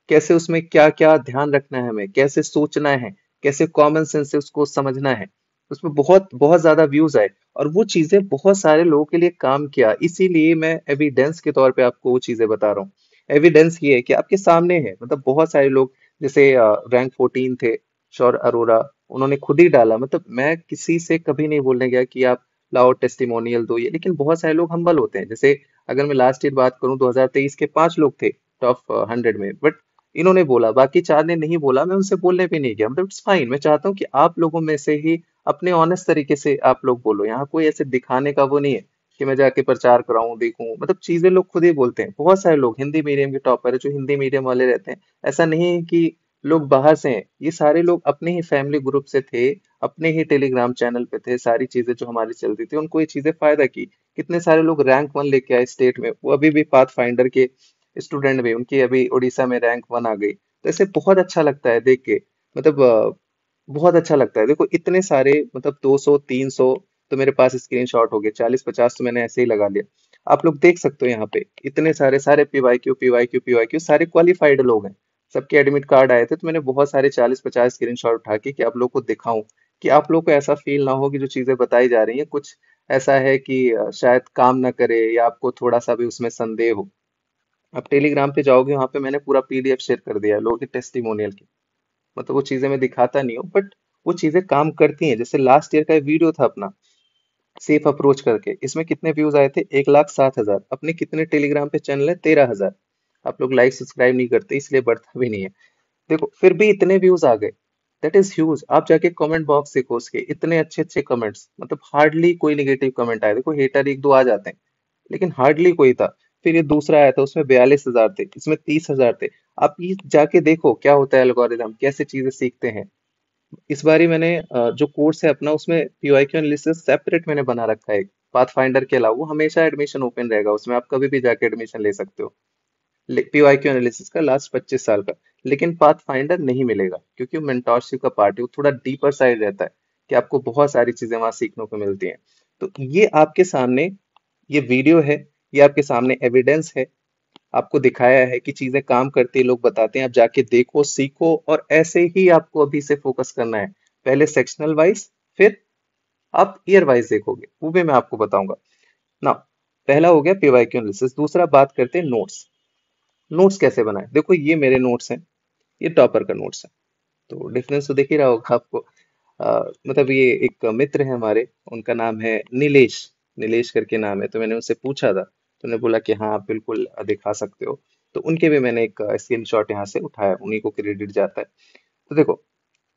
कैसे उसमें क्या क्या ध्यान रखना है, हमें कैसे सोचना है, कैसे कॉमन सेंस से उसको समझना है। उसमें बहुत बहुत ज्यादा व्यूज आए, और वो चीजें बहुत सारे लोगों के लिए काम किया। इसीलिए मैं एविडेंस के तौर पे आपको वो चीजें बता रहा हूँ। एविडेंस ये है कि आपके सामने है, मतलब बहुत सारे लोग, जैसे रैंक 14 थे शौर अरोरा, उन्होंने खुद ही डाला। मतलब मैं किसी से कभी नहीं बोलने गया कि आप लाओ टेस्टिमोनियल दो ये, लेकिन बहुत सारे लोग हम्बल होते हैं। जैसे अगर मैं लास्ट ईयर बात करूं, 2023 के 5 लोग थे टॉप 100 में, बट इन्होंने बोला, बाकी 4 ने नहीं बोला। मैं उनसे बोलने भी नहीं गया, मतलब इट्स फाइन। मैं चाहता हूँ कि आप लोगों में से ही अपने ऑनेस्ट तरीके से आप लोग बोलो। यहाँ कोई ऐसे दिखाने का वो नहीं है कि मैं जाके प्रचार कराऊं, देखूं। मतलब चीजें लोग खुद ही बोलते हैं। बहुत सारे लोग हिंदी मीडियम के टॉपर है, जो हिंदी मीडियम वाले रहते हैं। ऐसा नहीं है कि लोग बाहर से हैं, ये सारे लोग अपने ही फैमिली ग्रुप से थे, अपने ही टेलीग्राम चैनल पे थे। सारी चीजें जो हमारी चलती थी, उनको ये चीजें फायदा की। कितने सारे लोग रैंक 1 लेके आए स्टेट में, वो अभी भी पाथ फाइंडर के स्टूडेंट भी, उनकी अभी उड़ीसा में रैंक 1 आ गई। तो ऐसे बहुत अच्छा लगता है देख के। मतलब बहुत अच्छा लगता है। देखो इतने सारे, मतलब 200 300 तो मेरे पास स्क्रीनशॉट हो गए, 40 50 तो मैंने ऐसे ही लगा लिया। आप लोग देख सकते हो यहाँ पे इतने सारे सारे पीवाईक्यू पीवाईक्यू पीवाईक्यू, सारे क्वालिफाइड लोग हैं। सबके एडमिट कार्ड आए थे, तो मैंने बहुत सारे 40 50 स्क्रीनशॉट उठा के कि आप लोग को दिखाऊं, कि आप लोग को ऐसा फील ना हो कि जो चीजें बताई जा रही हैं कुछ ऐसा है कि शायद काम ना करे, या आपको थोड़ा सा भी उसमें संदेह हो। आप टेलीग्राम पे जाओगे, वहां पे मैंने पूरा पीडीएफ शेयर कर दिया है लोगों के टेस्टिमोनियल की। मतलब वो चीजें मैं दिखाता नहीं हूँ, बट वो चीजें काम करती हैं। जैसे लास्ट ईयर का एक वीडियो था अपना, सेफ अप्रोच करके, इसमें कितने व्यूज आए थे? 1,07,000। अपने कितने टेलीग्राम पे चैनल है? 13,000। आप लोग लाइक सब्सक्राइब नहीं करते, इसलिए बढ़ता भी नहीं है। देखो फिर भी इतने व्यूज आ गए, दैट इज ह्यूज। आप जाके कमेंट बॉक्स देखो उसके, इतने अच्छे अच्छे कमेंट्स, मतलब हार्डली कोई नेगेटिव कमेंट आए। देखो हेटर एक दो आ जाते हैं, लेकिन हार्डली कोई था। फिर ये दूसरा आया था, उसमें 42,000 थे, इसमें 30,000 थे। आप ये जाके देखो क्या होता है, एल्गोरिदम कैसे चीजें सीखते हैं। इस बार ही मैंने जो कोर्स है अपना, उसमें पीवाईक्यू एनालिसिस सेपरेट मैंने बना रखा है। पाथ फाइंडर के अलावा वो हमेशा एडमिशन ओपन रहेगा, उसमें आप कभी भी जाके एडमिशन ले सकते हो। पीवाईक्यू एनालिसिस का लास्ट 25 साल का। लेकिन पाथ फाइंडर नहीं मिलेगा, क्योंकि वो मेंटोरशिप का पार्ट है, वो थोड़ा डीपर साइड रहता है, कि आपको बहुत सारी चीजें वहां सीखने को मिलती हैं। तो ये आपके सामने, ये वीडियो है, ये आपके सामने एविडेंस है। आपको दिखाया है कि चीजें काम करती है, लोग बताते हैं। आप जाके देखो, सीखो, और ऐसे ही आपको अभी से फोकस करना है। पहले सेक्शनल वाइज, फिर आप ईयर वाइज देखोगे, वो भी मैं आपको बताऊंगा ना। पहला हो गया पीवाईक्यू एनालिसिस। दूसरा बात करते हैं नोट्स। नोट्स कैसे बनाए? देखो ये मेरे नोट्स हैं, ये टॉपर का नोट्स है। तो डिफरेंस तो दिख ही रहा होगा आपको। मतलब ये एक मित्र है हमारे, उनका नाम है नीलेश, नीलेश करके नाम है। तो मैंने उनसे पूछा था, तो उन्होंने बोला कि हाँ आप बिल्कुल दिखा सकते हो। तो उनके भी मैंने एक स्क्रीनशॉट यहाँ से उठाया, उन्हीं को क्रेडिट जाता है। तो देखो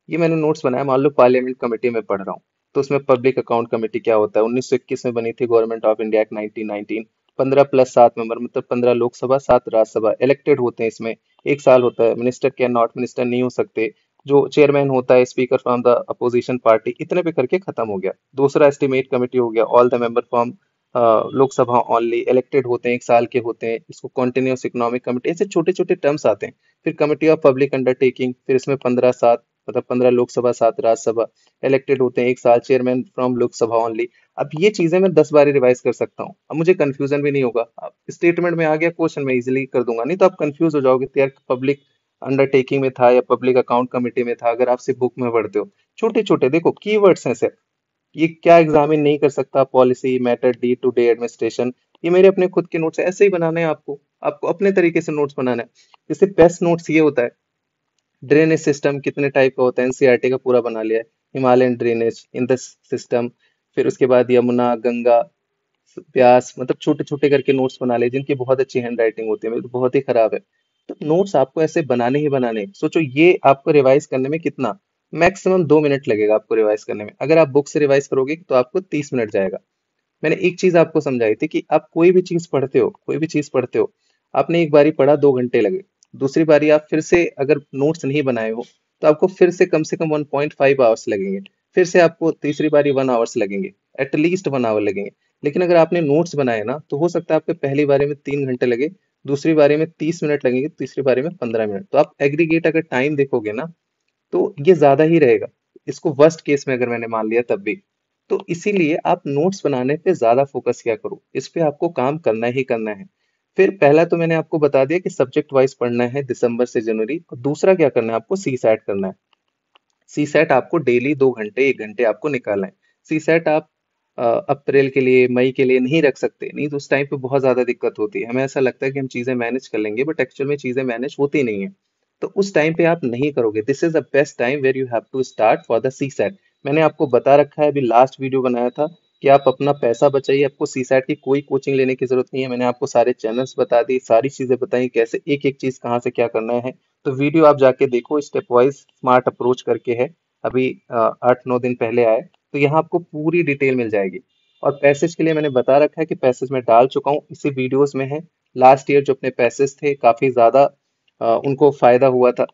ये मैंने नोट्स बनाया। मान लो पार्लियामेंट कमेटी में पढ़ रहा हूँ, तो उसमें पब्लिक अकाउंट कमेटी क्या होता है? 1921 में बनी थी government of India act 1919। 15+7 member, मतलब 15 लोकसभा 7 राज्यसभा इलेक्टेड होते हैं इसमें। 1 साल होता है। मिनिस्टर कैन नॉट, मिनिस्टर नहीं हो सकते। जो चेयरमैन होता है speaker from the opposition party. इतने पे करके खत्म हो गया। दूसरा एस्टिमेट कमेटी हो गया, all the member from Lok Sabha only, elected होते हैं, 1 साल के होते हैं। इसको कॉन्टिन्यूस इकोनॉमिक कमेटी, ऐसे छोटे छोटे टर्म्स आते हैं। फिर कमेटी ऑफ पब्लिक अंडरटेकिंग, फिर इसमें 15 7, मतलब 15 लोकसभा 7 राज्यसभा इलेक्टेड होते हैं, 1 साल, चेयरमैन फ्रॉम लोकसभा ओनली। अब ये चीजें मैं 10 बार रिवाइज कर सकता हूँ, अब मुझे कंफ्यूजन भी नहीं होगा। अब स्टेटमेंट में आ गया, क्वेश्चन में इजिली कर दूंगा। नहीं तो आप कंफ्यूज हो जाओगे कि यार पब्लिक अंडरटेकिंग में था या पब्लिक अकाउंट कमेटी में था, अगर आप सिर्फ बुक में पढ़ते हो। छोटे छोटे देखो कीवर्ड्स हैं सिर्फ। ये क्या एग्जामिन नहीं कर सकता? Policy matter, day to day administration. ये मेरे अपने खुद के नोट्स है, ऐसे ही बनाने हैं आपको। आपको अपने तरीके से नोट्स बनाना है। जैसे बेस्ट नोट्स ये होता है, ड्रेनेज सिस्टम कितने टाइप का होता है, एनसीईआरटी का पूरा बना लिया है। Himalayan drainage in the system, फिर उसके बाद यमुना, गंगा, व्यास, मतलब छोटे छोटे करके नोट्स बना ले जिनकी बहुत अच्छी हैंड राइटिंग होती है, मेरी तो बहुत ही खराब है। तो नोट्स आपको ऐसे बनाने ही बनाने हैं। सोचो ये आपको रिवाइज करने में कितना, मैक्सिमम 2 मिनट लगेगा आपको रिवाइज करने में। अगर आप बुक से रिवाइज करोगे तो आपको 30 मिनट जाएगा। मैंने एक चीज आपको समझाई थी कि आप कोई भी चीज पढ़ते हो, कोई भी चीज पढ़ते हो, आपने एक बारी पढ़ा 2 घंटे लगे, दूसरी बारी आप फिर से अगर नोट्स नहीं बनाए हो तो आपको फिर से कम 1.5 आवर्स लगेंगे, फिर से आपको तीसरी बारी 1 आवर्स लगेंगे, एटलीस्ट 1 आवर लगेंगे। लेकिन अगर आपने नोट्स बनाए ना तो हो सकता है आपके पहली बारी में 3 घंटे लगे, दूसरी बारी में 30 मिनट लगेंगे, तीसरी बारी में 15 मिनट। तो आप एग्रीगेट अगर टाइम देखोगे ना तो ये ज्यादा ही रहेगा, इसको वर्स्ट केस में अगर मैंने मान लिया तब भी। तो इसीलिए आप नोट्स बनाने पे ज्यादा फोकस किया करो, इस पे आपको काम करना ही करना है। फिर पहला तो मैंने आपको बता दिया कि सब्जेक्ट वाइज पढ़ना है दिसंबर से जनवरी, और दूसरा क्या करना है, आपको सी सैट करना है। सी सेट आपको डेली 2 घंटे 1 घंटे आपको निकालना है। सी सेट आप अप्रैल के लिए मई के लिए नहीं रख सकते, नहीं तो उस टाइम पे बहुत ज्यादा दिक्कत होती है। हमें ऐसा लगता है कि हम चीजें मैनेज कर लेंगे, बट एक्चुअल में चीजें मैनेज होती नहीं है। तो उस टाइम पे आप नहीं करोगे। This is the best time where you have to start for the C SAT. मैंने आपको बता रखा है, अभी लास्ट वीडियो बनाया था कि आप अपना पैसा बचाइए, आपको सी सेट की कोई कोचिंग लेने की जरूरत नहीं है। मैंने आपको सारे चैनल्स बता दी, सारी चीजें बताई कैसे एक एक चीज कहाँ से क्या करना है। तो वीडियो आप जाके देखो, स्टेप वाइज स्मार्ट अप्रोच करके है, अभी 8-9 दिन पहले आए। तो यहाँ आपको पूरी डिटेल मिल जाएगी। और पैसेज के लिए मैंने बता रखा है कि पैसेज में डाल चुका हूँ, इसी वीडियोस में है। लास्ट ईयर जो अपने पैसेज थे काफी ज्यादा उनको फायदा हुआ था,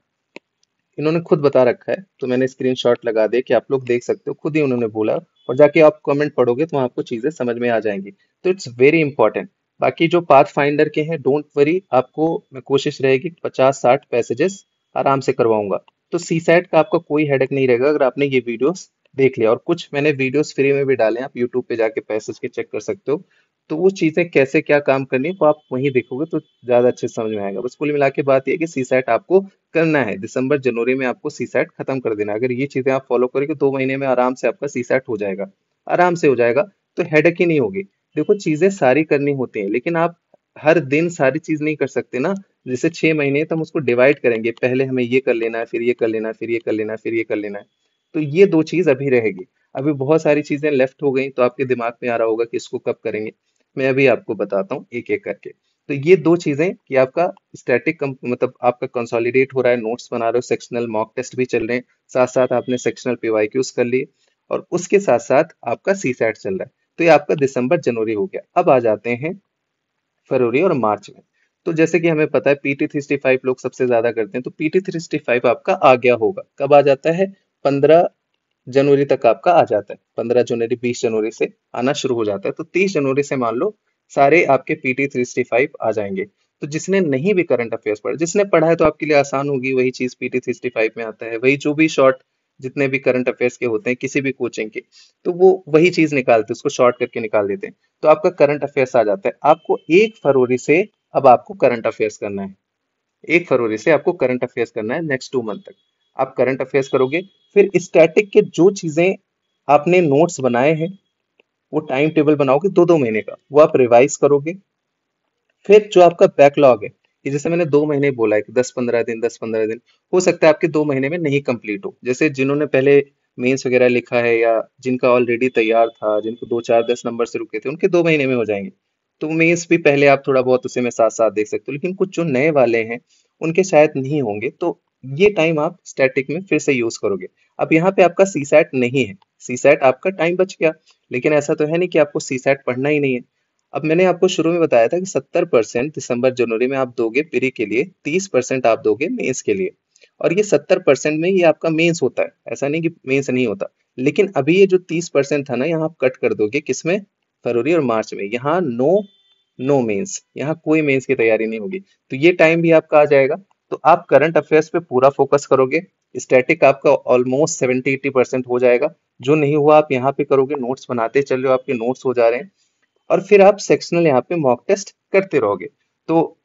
इन्होंने खुद बता रखा है। तो मैंने स्क्रीनशॉट लगा दिया कि आप लोग देख सकते हो, खुद ही उन्होंने बोला। और जाके आप कमेंट पढ़ोगे तो आपको चीजें समझ में आ जाएंगी। तो इट्स वेरी इंपॉर्टेंट। बाकी जो पाथ फाइंडर के हैं, डोंट वरी, आपको मैं कोशिश रहेगी 50-60 पैसेजेस आराम से करवाऊंगा। तो सी सेट का आपका कोई हेडेक नहीं रहेगा अगर आपने ये वीडियोस देख लिया। और कुछ मैंने वीडियोस फ्री में भी डाले हैं, आप यूट्यूब पे जाके पैसेज के चेक कर सकते हो। तो वो चीजें कैसे क्या काम करनी है वो आप वहीं देखोगे तो ज्यादा अच्छे से समझ में आएगा। बस कुल मिला के बात ये है कि सी सेट आपको करना है, दिसंबर जनवरी में आपको सी सेट खत्म कर देना है। अगर ये चीजें आप फॉलो करोगे 2 महीने में आराम से आपका सी सेट हो जाएगा, आराम से हो जाएगा। तो हेडेक ही नहीं होगी। देखो चीजें सारी करनी होती हैं, लेकिन आप हर दिन सारी चीज नहीं कर सकते ना। जैसे 6 महीने तो हम उसको डिवाइड करेंगे, पहले हमें ये कर लेना है, फिर ये कर लेना है, फिर ये कर लेना है, फिर ये कर लेना है। तो ये दो चीज अभी रहेगी। अभी बहुत सारी चीजें लेफ्ट हो गई, तो आपके दिमाग में आ रहा होगा कि इसको कब करेंगे। मैं अभी आपको बताता हूँ एक एक करके। तो ये दो चीजें कि आपका स्टैटिक मतलब आपका कंसोलिडेट हो रहा है, नोट्स बना रहे हो, सेक्शनल मॉक टेस्ट भी चल रहे हैं, साथ साथ आपने सेक्शनल पीवाईक्यूज कर लिए, और उसके साथ साथ आपका सी सैट चल रहा है। तो ये आपका दिसंबर जनवरी हो गया। अब आ जाते हैं फरवरी और मार्च में। तो जैसे कि हमें पता है PT 365 लोग सबसे ज्यादा करते हैं, तो PT 365 आपका आ गया होगा। कब आ जाता है, 15 जनवरी तक आपका आ जाता है। 15 जनवरी 20 जनवरी से आना शुरू हो जाता है। तो 30 जनवरी से मान लो सारे आपके PT 365 आ जाएंगे। तो जिसने नहीं भी करंट अफेयर्स पढ़ा, जिसने पढ़ा है तो आपके लिए आसान होगी, वही चीज PT 365 में आता है, वही जो भी शॉर्ट जितने भी करंट अफेयर्स के होते हैं किसी भी कोचिंग के, तो वो वही चीज निकालते हैं, उसको शॉर्ट करके निकाल देते हैं। तो आपका करंट अफेयर्स आ जाता है। आपको 1 फरवरी से अब आपको करंट अफेयर्स करना है। 1 फरवरी से आपको करंट अफेयर्स करना है, नेक्स्ट 2 मंथ तक आप करंट अफेयर्स करोगे। फिर स्टैटिक के जो चीजें आपने नोट्स बनाए हैं, वो टाइम टेबल बनाओगे 2-2 महीने का, वो आप रिवाइज करोगे। फिर जो आपका बैकलॉग है, कि जैसे मैंने 2 महीने बोला है कि 10-15 दिन 10-15 दिन, हो सकता है आपके 2 महीने में नहीं कंप्लीट हो। जैसे जिन्होंने पहले मेंस वगैरह लिखा है, या जिनका ऑलरेडी तैयार था, जिनको 2 4 10 नंबर से रुके थे, उनके 2 महीने में हो जाएंगे। तो मेंस भी पहले आप थोड़ा बहुत उसे में साथ साथ देख सकते हो, लेकिन कुछ जो नए वाले हैं उनके शायद नहीं होंगे। तो ये टाइम आप स्टैटिक में फिर से यूज करोगे। अब यहाँ पे आपका सी सैट नहीं है, सी सैट आपका टाइम बच गया। लेकिन ऐसा तो है नहीं कि आपको सी सैट पढ़ना ही नहीं है। अब मैंने आपको शुरू में बताया था कि 70% दिसंबर जनवरी में आप दोगे प्री के लिए, 30% आप दोगे मेंस के लिए। और ये 70% में ये आपका मेंस होता है, ऐसा नहीं कि मेंस नहीं होता। लेकिन अभी ये जो 30% था ना, यहाँ आप कट कर दोगे किसमें, फरवरी और मार्च में। यहाँ नो, नो मेंस, यहाँ कोई मेंस की तैयारी नहीं होगी। तो ये टाइम भी आपका आ जाएगा। तो आप करंट अफेयर्स पे पूरा फोकस करोगे। स्टैटिक आपका ऑलमोस्ट 70-80% हो जाएगा। जो नहीं हुआ आप यहाँ पे करोगे, नोट्स बनाते चल रहे हो, आपके नोट्स हो जा रहे हैं। और फिर आप सेक्शनल यहाँ पे मॉक टेस्ट करते रहोगे। तो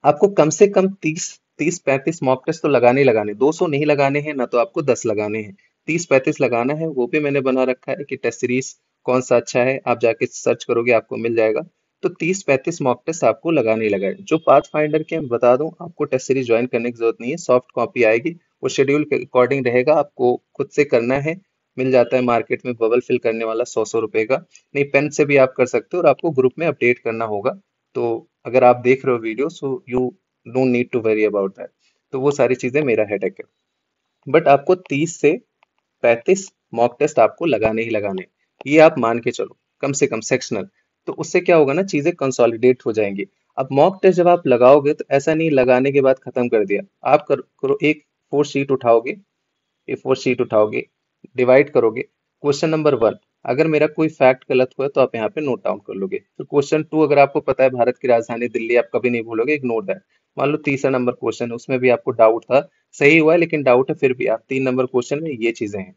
आपको कम से कम 30-35 मॉक टेस्ट तो लगाने ही लगाने, 200 नहीं लगाने हैं ना, तो आपको 10 लगाने हैं। 30-35 लगाना है, वो भी मैंने बना रखा है कि टेस्ट सीरीज कौन सा अच्छा है, आप जाके सर्च करोगे आपको मिल जाएगा। तो 30-35 मॉक टेस्ट आपको लगाने ही लगाए। जो पाथ फाइंडर के मैं बता दूं, आपको टेस्ट सीरीज ज्वाइन करने की जरूरत नहीं है, सॉफ्ट कॉपी आएगी, वो शेड्यूल के अकॉर्डिंग रहेगा, आपको खुद से करना है। मिल जाता है मार्केट में बबल फिल करने वाला 100-100 रुपए का। नहीं, पेन से भी आप कर सकते हो और आपको ग्रुप में अपडेट करना होगा। तो अगर आप देख रहे हो video, so you don't need to worry about that. तो वो सारी चीजें मेरा हेडेक है। बट आपको 30 से 35 मॉक टेस्ट आपको लगाने ही लगाने हैं। ये आप मान के चलो, कम से कम सेक्शनल। तो उससे क्या होगा ना, चीजें कंसोलिडेट हो जाएंगी। अब मॉक टेस्ट जब आप लगाओगे तो ऐसा नहीं लगाने के बाद खत्म कर दिया। आप करो एक फोर शीट उठाओगे, A4 शीट उठाओगे, डिवाइड करोगे। क्वेश्चन नंबर 1, अगर मेरा कोई फैक्ट गलत हुआ तो आप यहाँ पे नोट डाउन कर लोगे। फिर क्वेश्चन 2, अगर आपको पता है भारत की राजधानी दिल्ली, आप कभी नहीं भूलोगे, इग्नोर दैट। मान लो तीसरा नंबर क्वेश्चन है, उसमें भी आपको डाउट था, सही हुआ है लेकिन डाउट है, फिर भी आप 3 नंबर क्वेश्चन में ये चीजें हैं।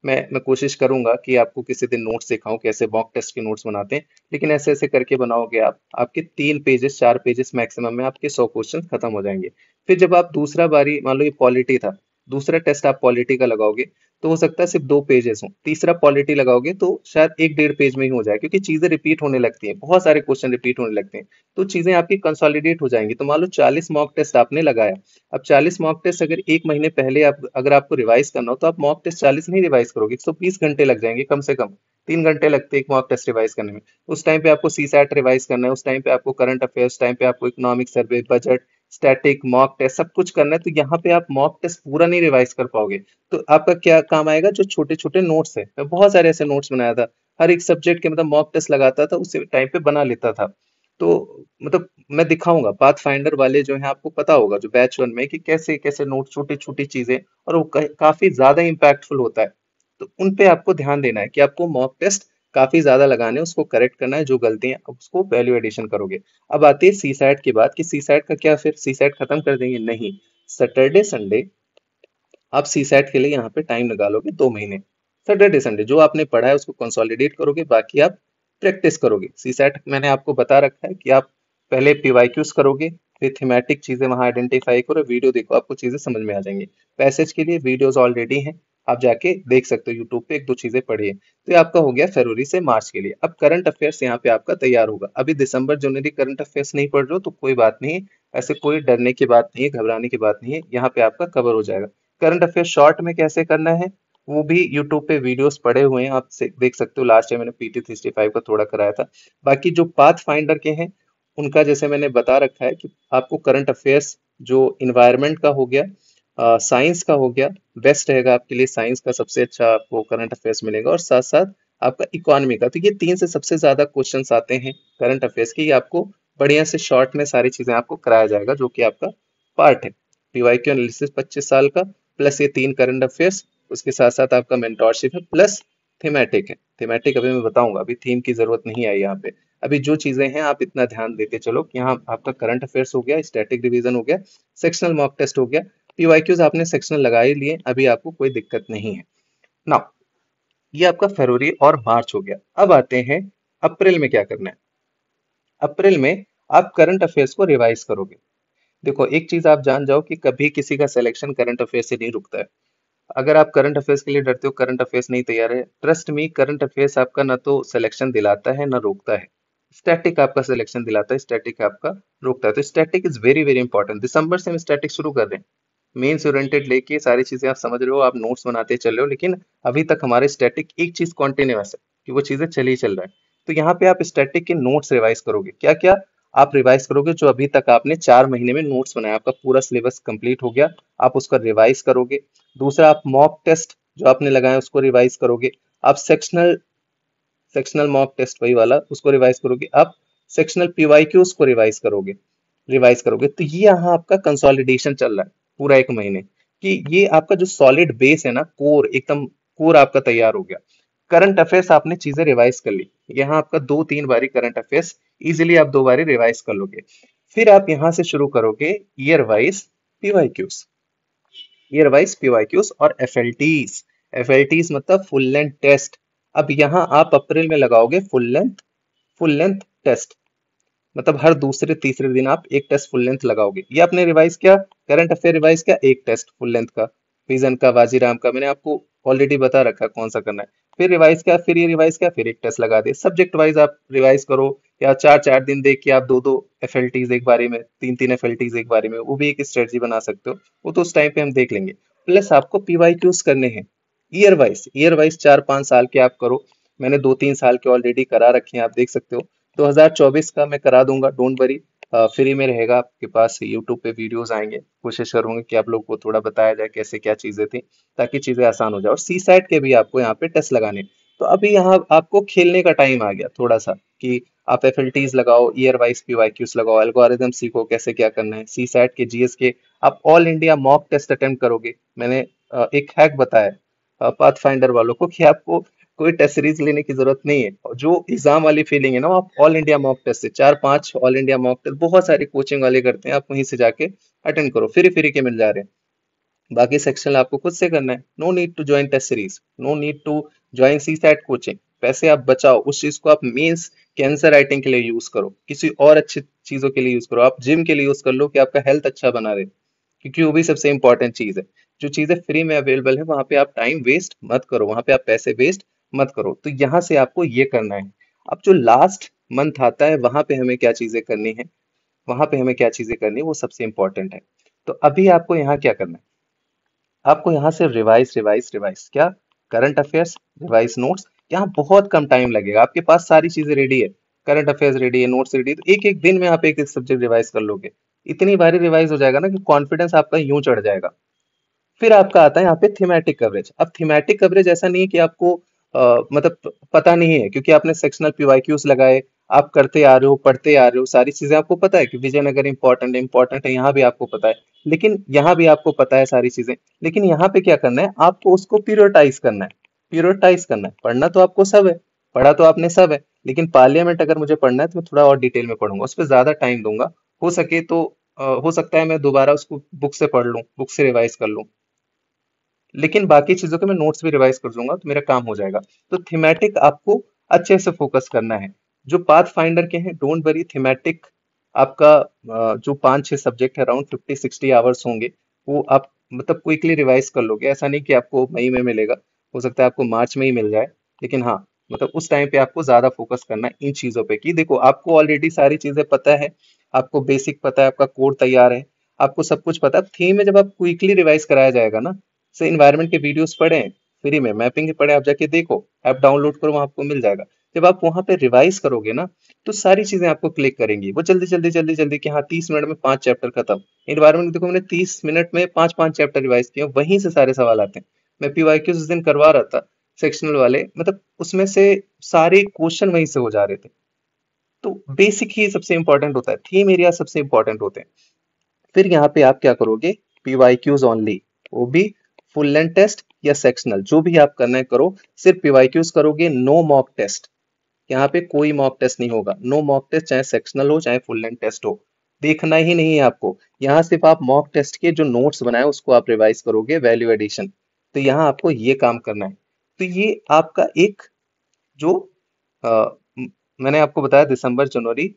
मैं कोशिश करूंगा कि आपको किसी दिन नोट्स सिखाऊं कैसे मॉक टेस्ट के नोट्स बनाते हैं, लेकिन ऐसे ऐसे करके बनाओगे आप, आपके 3 पेजेस 4 पेजेस मैक्सिमम में आपके 100 क्वेश्चन खत्म हो जाएंगे। फिर जब आप दूसरा बारी, मान लो ये पॉलिटी था, दूसरा टेस्ट आप पॉलिटी का लगाओगे तो हो सकता है सिर्फ 2 पेजेस हो। तीसरा पॉलिटी लगाओगे तो शायद 1 1.5 पेज में ही हो जाए, क्योंकि चीजें रिपीट होने लगती हैं, बहुत सारे क्वेश्चन रिपीट होने लगते हैं। तो चीजें आपकी कंसोलिडेट हो जाएंगी। तो मान लो 40 मॉक टेस्ट आपने लगाया। अब 40 मॉक टेस्ट अगर 1 महीने पहले आप, अगर आपको रिवाइज करना हो, तो आप मॉक टेस्ट 40 नहीं रिवाइज करोगे, 120 घंटे लग जाएंगे कम से कम। 3 घंटे लगते हैं एक मॉक टेस्ट रिवाइज करने में। उस टाइम पे आपको सी सैट रिवाइज करना है, उस टाइम पे आपको करंट अफेयर्स, टाइम पे आपको economic survey, budget, static, mock test सब कुछ करना है। तो यहाँ पे आप मॉक टेस्ट पूरा नहीं रिवाइज कर पाओगे। तो आपका क्या काम आएगा, जो छोटे छोटे नोट्स है, मैं बहुत सारे ऐसे नोट्स बनाया था, हर एक सब्जेक्ट के मतलब मॉक टेस्ट लगाता था, उसी टाइम पे बना लेता था। तो मतलब मैं दिखाऊंगा, पाथ फाइंडर वाले जो है आपको पता होगा, जो बैच 1 में, कि कैसे कैसे नोट, छोटी छोटी चीजें, और वो काफी ज्यादा इंपैक्टफुल होता है। तो उन पे आपको ध्यान देना है कि आपको मॉक टेस्ट काफी ज्यादा लगाने हैं, उसको करेक्ट करना है, जो गलतियां उसको वैल्यू एडिशन करोगे। अब आती है सी सैट की बात, कि सी सैट का क्या, फिर सी सैट खत्म कर देंगे? नहीं, सैटरडे संडे आप सी सैट के लिए यहाँ पे टाइम निकालोगे 2 महीने। सैटरडे संडे जो आपने पढ़ा है उसको कंसोलिडेट करोगे, बाकी आप प्रैक्टिस करोगे। सी सैट मैंने आपको बता रखा है कि आप पहले पीवाईक्यूज करोगे, फिर थीमेटिक चीजें वहां आइडेंटिफाई करो, वीडियो देखो, आपको चीजें समझ में आ जाएंगी। पैसेज के लिए वीडियोस ऑलरेडी हैं, आप जाके देख सकते हो यूट्यूब पे, 1 2 चीजें पढ़िए। तो ये आपका हो गया फरवरी से मार्च के लिए। अब करंट अफेयर्स यहाँ पे आपका तैयार होगा। अभी दिसंबर जनवरी करंट अफेयर्स नहीं पढ़ रहे हो तो कोई बात नहीं है, ऐसे कोई डरने की बात नहीं है, घबराने की बात नहीं है, यहाँ पे आपका कवर हो जाएगा। करंट अफेयर शॉर्ट में कैसे करना है, वो भी यूट्यूब पे वीडियोस पड़े हुए हैं, आप देख सकते हो। लास्ट टाइम मैंने PT 365 का थोड़ा कराया था। बाकी जो पाथ फाइंडर के हैं, उनका जैसे मैंने बता रखा है कि आपको करंट अफेयर्स जो इन्वायरमेंट का हो गया, साइंस का हो गया, बेस्ट रहेगा आपके लिए। साइंस का सबसे अच्छा आपको करंट अफेयर्स मिलेगा, और साथ साथ आपका इकोनॉमी का। तो ये 3 से सबसे ज्यादा क्वेश्चंस आते हैं करंट अफेयर्स के। ये आपको बढ़िया से शॉर्ट में सारी चीजें आपको कराया जाएगा, जो कि आपका पार्ट है। पीवाईक्यू एनालिसिस 25 साल का, प्लस ये 3 करंट अफेयर्स, उसके साथ साथ आपका मेंटोरशिप है, प्लस थीमेटिक है। थीमेटिक अभी मैं बताऊंगा, अभी थीम की जरूरत नहीं आई यहाँ पे। अभी जो चीजें हैं आप इतना ध्यान देते चलो कि यहाँ आपका करंट अफेयर्स हो गया, स्टैटिक रिवीजन हो गया, सेक्शनल मॉक टेस्ट हो गया, पीवाईक्यूज आपने सेक्शनल लगा ही लिए, अभी आपको कोई दिक्कत नहीं है। नाउ ये आपका फरवरी और मार्च हो गया। अब आते हैं अप्रैल में क्या करना है। अप्रैल में आप करंट अफेयर्स को रिवाइज करोगे। देखो एक चीज आप जान जाओ कि कभी किसी का सिलेक्शन करंट अफेयर से नहीं रुकता है। अगर आप करंट अफेयर्स के लिए डरते हो, करंट अफेयर्स नहीं तैयार है, ट्रस्ट मी, करंट अफेयर्स आपका ना तो सिलेक्शन दिलाता है ना रोकता है। स्टैटिक आपका सिलेक्शन दिलाता है, स्टैटिक आपका रोकता है। तो static is very very important. दिसंबर से हम स्टैटिक शुरू कर रहे हैं, मेंस ओरिएंटेड लेके सारी चीजें आप समझ रहे हो, आप नोट्स बनाते चल रहे हो, लेकिन अभी तक हमारे स्टैटिक एक चीज कॉन्टिन्यूअस है, कि वो चीजें चल ही चल रहा है। तो यहाँ पे आप स्टैटिक के नोट्स रिवाइज करोगे। क्या क्या आप रिवाइज करोगे? जो अभी तक आपने 4 महीने में नोट्स बनाया, आपका पूरा सिलेबस कंप्लीट हो गया, आप उसका रिवाइज करोगे। दूसरा, आप मॉक टेस्ट जो आपने लगाया उसको रिवाइज करोगे। आप सेक्शनल सेक्शनल मॉक टेस्ट वही वाला, उसको रिवाइज करोगे। आप सेक्शनल पीवाईक्यूज को रिवाइज करोगे। तो ये यहाँ आपका कंसोलिडेशन चल रहा है पूरा 1 महीने, कि ये आपका जो सॉलिड बेस है ना, कोर, एकदम कोर आपका तैयार हो गया। करंट अफेयर्स आपने चीजें रिवाइज कर ली, यहाँ आपका 2 3 बारी करंट अफेयर्स इजिली आप 2 बारी रिवाइज कर लोगे। फिर आप यहाँ से शुरू करोगे year wise PYQs, year wise PYQs और एफएलटीज। एफएलटीज मतलब फुल लेंथ टेस्ट। अब यहाँ आप अप्रैल में लगाओगे फुल लेंथ टेस्ट, मतलब हर दूसरे तीसरे दिन आप एक टेस्ट फुल लेंथ लगाओगे। ये आपने रिवाइज किया, करंट अफेयर रिवाइज किया, एक टेस्ट फुल लेंथ का, विजन का, वाजीराम का, मैंने आपको ऑलरेडी बता रखा है कौन सा करना है। फिर रिवाइज किया, फिर ये रिवाइज किया, फिर एक टेस्ट लगा दे। सब्जेक्ट वाइज आप रिवाइज करो, या 4 4 दिन देख के आप 2 2 एफएलटीज एक बारी में, 3 3 एफएलटीज एक बारी में, वो भी एक स्ट्रेटजी बना सकते हो। वो तो उस टाइम पे हम देख लेंगे। प्लस आपको पीवाईक्यूज करने हैं। ईयर वाइज 4-5 साल के आप करो। मैंने 2-3 साल के ऑलरेडी करा रखे हैं, आप देख सकते हो। 2024 का मैं करा दूंगा, डोंट वरी। फ्री में रहेगा आपके पास, यूट्यूब पे वीडियोस आएंगे। कोशिश करूंगा कि आप लोग को थोड़ा बताया जाए कैसे क्या चीजें थी, ताकि चीजें आसान हो जाए। और सी साइट के भी आपको यहाँ पे टेस्ट लगाने। तो अभी यहाँ आपको खेलने का टाइम आ गया थोड़ा सा, कि आप एफएलटीज लगाओ, ईयर वाइज पीवाईक्यूज लगाओ, एल्गोरिदम सीखो कैसे क्या करना है। सी सैट के, जीएस के आप all India mock test attempt करोगे। मैंने एक हैक बताया पाथ फाइंडर वालों को, कि आपको कोई टेस्ट सीरीज लेने की जरूरत नहीं है। और जो एग्जाम वाली फीलिंग है ना, वो आप ऑल इंडिया मॉक टेस्ट से, 4-5 ऑल इंडिया मॉक टेस्ट बहुत सारी कोचिंग वाले करते हैं, आप वहीं से जाके अटेंड करो, फ्री फ्री के मिल जा रहे हैं। बाकी सेक्शन आपको खुद से करना है। No need to join test series, no need to join C SAT coaching. पैसे आप बचाओ, उस चीज को आप मेंस कैंसर राइटिंग के लिए यूज करो, किसी और अच्छी चीजों के लिए यूज करो, आप जिम के लिए यूज कर लो, कि आपका हेल्थ अच्छा बना रहे। क्योंकि वो भी सबसे इंपॉर्टेंट चीज है। जो चीजें फ्री में अवेलेबल है, वहां पे आप टाइम वेस्ट मत करो, वहां पे आप पैसे वेस्ट मत करो। तो यहाँ से आपको ये करना है। अब जो लास्ट मंथ आता है, वहां पे हमें क्या चीजें करनी है, वहां पे हमें क्या चीजें करनी है, वो सबसे इंपॉर्टेंट है। तो अभी आपको यहाँ क्या करना है, आपको यहाँ से रिवाइज रिवाइज रिवाइज क्या, करंट अफेयर्स, रिवाइज नोट्स। यहाँ बहुत कम टाइम लगेगा, आपके पास सारी चीजें रेडी है, करंट अफेयर्स रेडी है, नोट्स रेडी है, तो एक एक दिन में आप एक एक सब्जेक्ट रिवाइज कर लोगे। इतनी बारी रिवाइज हो जाएगा ना, कि कॉन्फिडेंस आपका यूं चढ़ जाएगा। फिर आपका आता है यहाँ पे थीमेटिक कवरेज। अब थीमेटिक कवरेज ऐसा नहीं है कि आपको मतलब पता नहीं है, क्योंकि आपने सेक्शनल पीवाईक्यूज लगाए, आप करते आ रहे हो, पढ़ते आ रहे हो, सारी चीजें आपको पता है कि विजयनगर इंपॉर्टेंट है, यहाँ भी आपको पता है। लेकिन यहाँ भी आपको पता है सारी चीजें। लेकिन यहाँ पे क्या करना है, आपको उसको प्योरिटाइज करना है। प्योरिटाइज करना है, पढ़ना तो आपको सब है, पढ़ा तो आपने सब है। लेकिन पार्लियामेंट अगर मुझे पढ़ना है, तो मैं थोड़ा और डिटेल में पढ़ूंगा, उस पर ज्यादा टाइम दूंगा। हो सके तो हो सकता है मैं दोबारा उसको बुक से पढ़ लूं, बुक से रिवाइज कर लूं। लेकिन बाकी चीजों के मैं नोट्स भी रिवाइज कर दूंगा, तो मेरा काम हो जाएगा। तो थीमेटिक आपको अच्छे से फोकस करना है। जो पाथ फाइंडर के हैं, डोंट वरी, थीमेटिक आपका जो 5-6 सब्जेक्ट है, अराउंड 50-60 आवर्स होंगे। वो आप मतलब क्विकली रिवाइज कर लोगे। ऐसा नहीं कि आपको मई में मिलेगा, हो सकता है आपको मार्च में ही मिल जाए। लेकिन हाँ, मतलब उस टाइम पे आपको ज्यादा फोकस करना है इन चीजों पे, कि देखो आपको ऑलरेडी सारी चीजें पता है, आपको बेसिक पता है, आपका कोड तैयार है, आपको सब कुछ पता है। थीम में जब आप क्विकली रिवाइज कराया जाएगा ना, से इन्वायरमेंट के वीडियोस पढ़े हैं, फ्री में मैपिंग के पढ़े, आप जाके देखो, ऐप डाउनलोड करो, वहां आपको मिल जाएगा। जब आप वहां पे रिवाइज करोगे ना, तो सारी चीजें आपको क्लिक करेंगी, वो जल्दी जल्दी जल्दी जल्दी, कि हाँ 30 मिनट में 5 चैप्टर खत्म। इन्वायरमेंट देखो, मैंने 30 मिनट में 5-5 चैप्टर रिवाइज किए, वहीं से सारे सवाल आते हैं। मैं पीवाईक्यू उस दिन करवा रहा था, सेक्शनल वाले, मतलब उसमें से सारे क्वेश्चन वहीं से हो जा रहे थे। तो बेसिक ही सबसे इंपॉर्टेंट होता है, थीम एरिया सबसे इंपॉर्टेंट होते हैं। फिर यहाँ पे आप क्या करोगे, पीवाईक्यूज ओनली, वो भी फुल लेंथ टेस्ट या सेक्शनल, जो भी आप करना है करो। सिर्फ पीवाईक्यूज करोगे, नो मॉक टेस्ट। यहाँ पे कोई मॉक टेस्ट नहीं होगा, नो मॉक टेस्ट, चाहे सेक्शनल हो चाहे फुल लेंथ टेस्ट हो, देखना ही नहीं है आपको। यहाँ सिर्फ आप मॉक टेस्ट के जो नोट्स बनाए, उसको आप रिवाइज करोगे, वैल्यू एडिशन। तो यहाँ आपको ये काम करना है। तो ये आपका एक जो अ, म- मैंने आपको बताया, दिसंबर जनवरी,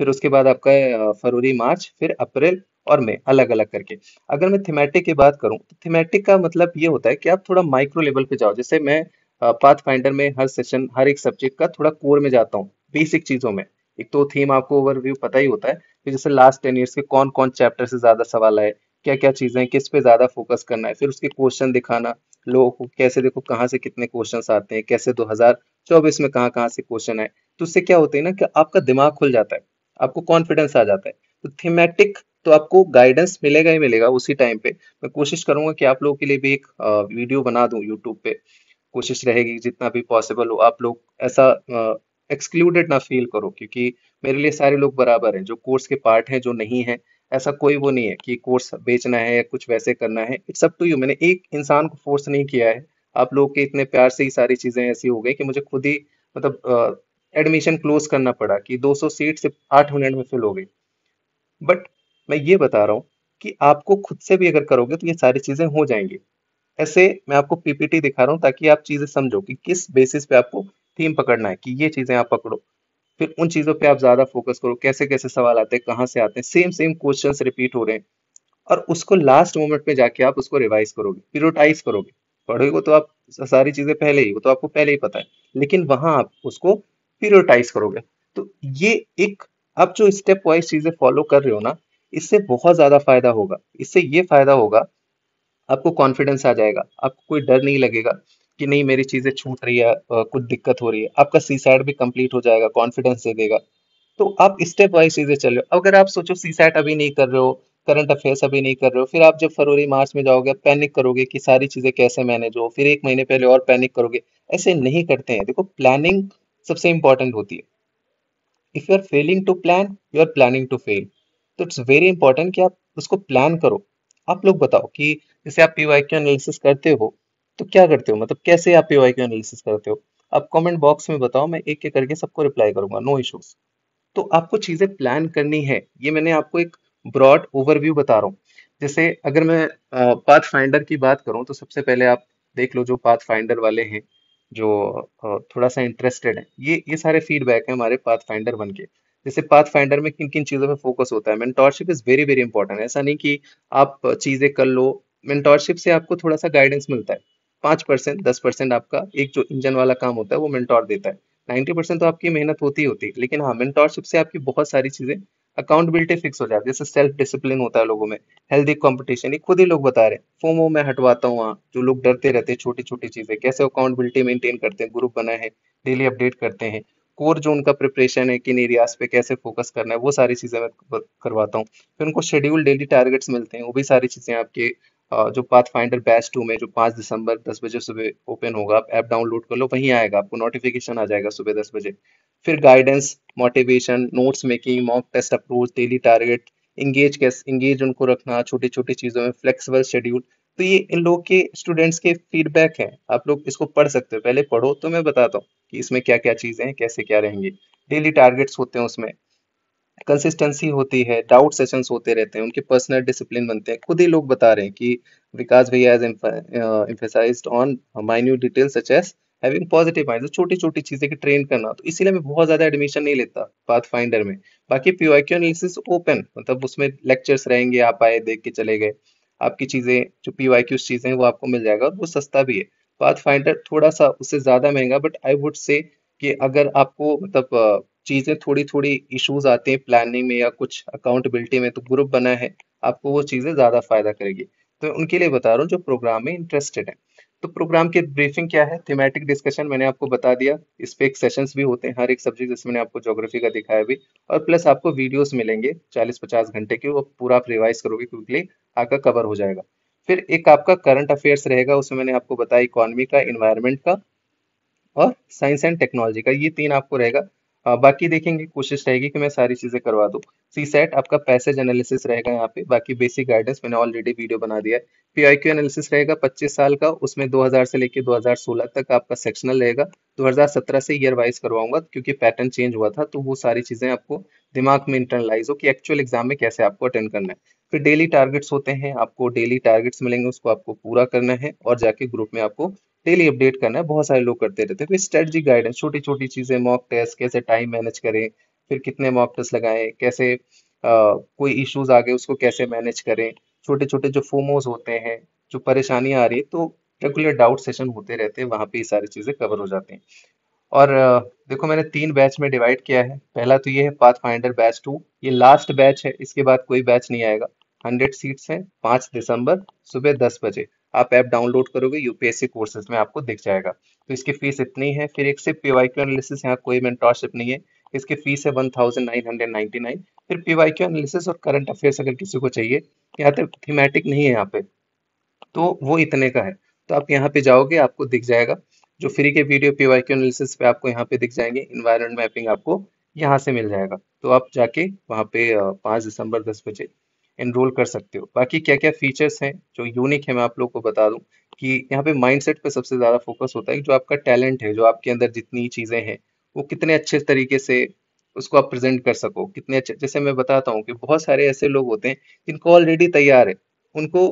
फिर उसके बाद आपका है फरवरी मार्च, फिर अप्रैल और मई, अलग अलग करके। अगर मैं थीमेटिक की बात करूं, तो थीमेटिक का मतलब ये होता है कि आप थोड़ा माइक्रो लेवल पे जाओ। जैसे मैं पाथ फाइंडर में हर सेशन, हर एक सब्जेक्ट का थोड़ा कोर में जाता हूँ, बेसिक चीजों में। एक तो थीम आपको ओवरव्यू पता ही होता है, कि जैसे लास्ट 10 ईयर्स के कौन कौन चैप्टर से ज्यादा सवाल आए, क्या क्या चीजें, किस पे ज्यादा फोकस करना है, फिर उसके क्वेश्चन दिखाना लोगों को, कैसे देखो कहाँ से कितने क्वेश्चंस आते हैं, कैसे 2024 में कहाँ कहाँ से क्वेश्चन आए। तो उससे क्या होता है ना, कि आपका दिमाग खुल जाता है, आपको कॉन्फिडेंस आ जाता है। तो थीमेटिक तो आपको गाइडेंस मिलेगा ही मिलेगा उसी टाइम पे। मैं कोशिश करूंगा कि आप लोगों के लिए भी एक वीडियो बना दूं यूट्यूब पे। कोशिश रहेगी जितना भी पॉसिबल हो, आप लोग ऐसा एक्सक्लूडेड ना फील करो, क्योंकि मेरे लिए सारे लोग बराबर हैं, जो कोर्स के पार्ट हैं, जो नहीं है। ऐसा कोई वो नहीं है कि कोर्स बेचना है या कुछ वैसे करना है, इट्स अप टू यू। मैंने एक इंसान को फोर्स नहीं किया है। आप लोग के इतने प्यार से ही सारी चीजें ऐसी हो गई, कि मुझे खुद ही मतलब एडमिशन क्लोज करना पड़ा, कि 200 सीट सिर्फ 8 मिनट में फिल हो गई। बट मैं ये बता रहा हूँ, कि आपको खुद से भी अगर करोगे, तो ये सारी चीजें हो जाएंगी। ऐसे मैं आपको पीपीटी दिखा रहा हूँ, ताकि आप चीजें समझो कि किस बेसिस पे आपको थीम पकड़ना है, कि ये चीजें आप पकड़ो। फिर उन चीजों पे आप ज्यादा फोकस करो, कैसे कैसे सवाल आते हैं, कहाँ से आते हैं, सेम सेम क्वेश्चंस रिपीट हो रहे हैं। और उसको लास्ट मोमेंट में जाके आप उसको रिवाइज करोगे, प्योरिटाइज करोगे। पढ़ोगे तो आप सारी चीजें पहले ही, वो तो आपको पहले ही पता है। लेकिन वहां आप उसको प्योरिटाइज करोगे। तो ये एक, आप जो स्टेप वाइज चीजें फॉलो कर रहे हो ना, इससे बहुत ज्यादा फायदा होगा। इससे ये फायदा होगा आपको कॉन्फिडेंस आ जाएगा, आपको कोई डर नहीं लगेगा कि नहीं मेरी चीजें छूट रही है, कुछ दिक्कत हो रही है। आपका सी सैट भी कंप्लीट हो जाएगा, कॉन्फिडेंस दे देगा। तो आप स्टेप वाइज चीजें चल रहे हो। अगर आप सोचो सी सैट अभी नहीं कर रहे हो, करंट अफेयर्स अभी नहीं कर रहे हो, फिर आप जब फरवरी मार्च में जाओगे पैनिक करोगे कि सारी चीजें कैसे मैनेज हो, फिर एक महीने पहले और पैनिक करोगे। ऐसे नहीं करते हैं। देखो, प्लानिंग सबसे इंपॉर्टेंट होती है। If you are failing to plan, you are planning to fail. तो इट्स वेरी इंपॉर्टेंट कि आप उसको प्लान करो। आप लोग बताओ कि जैसे आप पीवाईक्यू एनालिसिस करते हो, तो क्या करते हो, मतलब कैसे आप पीवाईक्यू एनालिसिस करते हो? आप कमेंट बॉक्स में बताओ, मैं एक एक करके सबको रिप्लाई करूंगा, नो इश्यूज। तो आपको चीजें प्लान करनी है। ये मैंने आपको एक ब्रॉड ओवरव्यू बता रहा हूँ। जैसे अगर मैं पाथ फाइंडर की बात करूँ, तो सबसे पहले आप देख लो, जो पाथ फाइंडर वाले हैं, जो थोड़ा सा इंटरेस्टेड है, ये सारे फीडबैक है हमारे पाथ फाइंडर वन के। जैसे पाथ फाइंडर में किन किन चीजों पे फोकस होता है। Mentorship is very very important. ऐसा नहीं कि आप चीजें कर लो। मेंटोरशिप से आपको थोड़ा सा गाइडेंस मिलता है। 5% 10% आपका एक जो इंजन वाला काम होता है वो मेंटोर देता है। 90% तो आपकी मेहनत होती ही होती है। लेकिन हाँ, मेंटोरशिप से आपकी बहुत सारी चीजें, अकाउंटेबिलिटी फिक्स हो जाती है। जैसे सेल्फ डिसिप्लिन होता है लोगों में, हेल्दी कंपटीशन, ये खुद ही लोग बता रहे हैं। फोमो मैं हटवाता हूँ, वहाँ जो लोग डरते रहते हैं छोटी छोटी चीजें, कैसे अकाउंटेबिलिटी मेंटेन करते हैं, ग्रुप बना है, डेली अपडेट करते हैं। कोर जो उनका प्रिपरेशन है, किन एरियाज पे कैसे फोकस करना है, वो सारी चीजें मैं करवाता हूँ। फिर उनको शेड्यूल डेली टारगेट्स मिलते हैं, वो भी सारी चीजें आपके जो पाथ फाइंडर बैच 2 में, जो 5 दिसंबर 10 बजे सुबह ओपन होगा, आप ऐप डाउनलोड कर लो, वहीं आएगा, आपको नोटिफिकेशन आ जाएगा सुबह 10 बजे। फिर guidance, motivation, notes making, mock test approach, daily target, engage उनको रखना छोटी छोटी चीजों में, फ्लेक्सिबल शेड्यूल। तो ये इन लोग के स्टूडेंट्स के फीडबैक है। आप लोग इसको पढ़ सकते हो, पहले पढ़ो तो मैं बताता हूँ कि इसमें क्या क्या चीजें हैं, कैसे क्या रहेंगी। डेली टारगेट्स होते हैं उसमें, कंसिस्टेंसी होती है, डाउट सेशंस होते रहते हैं, उनके पर्सनल डिसिप्लिन बनते हैं। खुद ही लोग बता रहे हैं कि विकास भैया has emphasized on minute details such as having positive mind. तो छोटी छोटी चीजें की ट्रेन करना, तो इसीलिए मैं बहुत ज्यादा एडमिशन नहीं लेता पाथ फाइंडर में। बाकी पीवाईक्यू एनालिसिस ओपन, मतलब उसमें लेक्चर्स रहेंगे, आप आए देख के चले गए, आपकी चीजें जो पीवाईक्यू चीजें हैं वो आपको मिल जाएगा, और वो सस्ता भी है। पाथ फाइंडर थोड़ा सा उससे ज्यादा महंगा, बट आई वुड से कि अगर आपको मतलब चीजें थोड़ी थोड़ी इश्यूज आते हैं प्लानिंग में या कुछ अकाउंटेबिलिटी में, तो ग्रुप बना है, आपको वो चीजें ज्यादा फायदा करेगी। तो उनके लिए बता रहा हूँ जो प्रोग्राम में इंटरेस्टेड है। तो प्रोग्राम की ब्रीफिंग क्या है, थीमेटिक डिस्कशन मैंने आपको बता दिया। इस पे एक सेशंस भी होते हैं हर एक सब्जेक्ट, जिसमें मैंने आपको ज्योग्राफी का दिखाया भी। और प्लस आपको वीडियोस मिलेंगे 40-50 घंटे के, वो पूरा आप रिवाइज करोगे क्विकली, आपका कवर हो जाएगा। फिर एक आपका करंट अफेयर्स रहेगा, उसमें मैंने आपको बताया इकोनॉमी का, इन्वायरमेंट का, और साइंस एंड टेक्नोलॉजी का, ये तीन आपको रहेगा। बाकी देखेंगे, कोशिश रहेगी कि मैं सारी चीजें करवा दूं। सी सेट आपका पैसेज एनालिसिस रहेगा यहाँ पे, बाकी बेसिक गाइडेंस मैंने ऑलरेडी वीडियो बना दिया है। पीआईक्यू एनालिसिस रहेगा 25 साल का, उसमें 2000 से लेके 2016 तक आपका सेक्शनल रहेगा। 2017 से ईयर वाइज करवाऊंगा, क्योंकि पैटर्न चेंज हुआ था, तो वो सारी चीजें आपको दिमाग में इंटरनलाइज हो कि एक्चुअल एग्जाम में कैसे आपको अटेंड करना है। फिर डेली टारगेट्स होते हैं, आपको डेली टारगेट्स मिलेंगे, उसको आपको पूरा करना है, और जाके ग्रुप में आपको डेली अपडेट करना है। बहुत सारे लोग करते रहते हैं। फिर स्ट्रेटजी गाइडेंस, छोटी छोटी चीजें, मॉक टेस्ट, कैसे टाइम मैनेज करें, फिर कितने मॉक टेस्ट लगाएं, कैसे कोई इश्यूज आ गए उसको कैसे मैनेज करें, छोटे छोटे जो फोमोज होते हैं, जो परेशानियां आ रही है, तो रेगुलर डाउट सेशन होते रहते हैं, वहां पे ये सारी चीजें कवर हो जाती हैं। और देखो, मैंने 3 बैच में डिवाइड किया है। पहला तो ये है पाथ फाइंडर बैच 2, ये लास्ट बैच है, इसके बाद कोई बैच नहीं आएगा। 100 सीट्स हैं, 5 दिसंबर सुबह 10 बजे। आप ऐप डाउनलोड करोगे, यूपीएससी कोर्सेज में आपको दिख जाएगा। तो इसकी फीस इतनी है। फिर एक सिर्फ पीवाईक्यू एनालिसिस, यहाँ कोई मेंटोरशिप नहीं है, इसकी फीस है 1999। फिर पीवाईक्यू एनालिसिस और करंट अफेयर्स अगर किसी को चाहिए, यहाँ तक थीमेटिक नहीं है यहाँ पे, तो वो इतने का है। तो आप यहाँ पे जाओगे, आपको दिख जाएगा। जो फ्री के वीडियो पीवाईक्यू एनालिसिस पे आपको यहाँ पे दिख जाएंगे, इन्वायरमेंट मैपिंग आपको यहाँ से मिल जाएगा। तो आप जाके वहाँ पे 5 दिसंबर 10 बजे एनरोल कर सकते हो। बाकी क्या क्या फीचर्स हैं जो यूनिक है, मैं आप लोग को बता दूं कि यहाँ पे माइंडसेट पे सबसे ज्यादा फोकस होता है कि जो आपका टैलेंट है, जो आपके अंदर जितनी चीजें हैं, वो कितने अच्छे तरीके से उसको आप प्रेजेंट कर सको, कितने अच्छे। जैसे मैं बताता हूँ कि बहुत सारे ऐसे लोग होते हैं जिनको ऑलरेडी तैयार है, उनको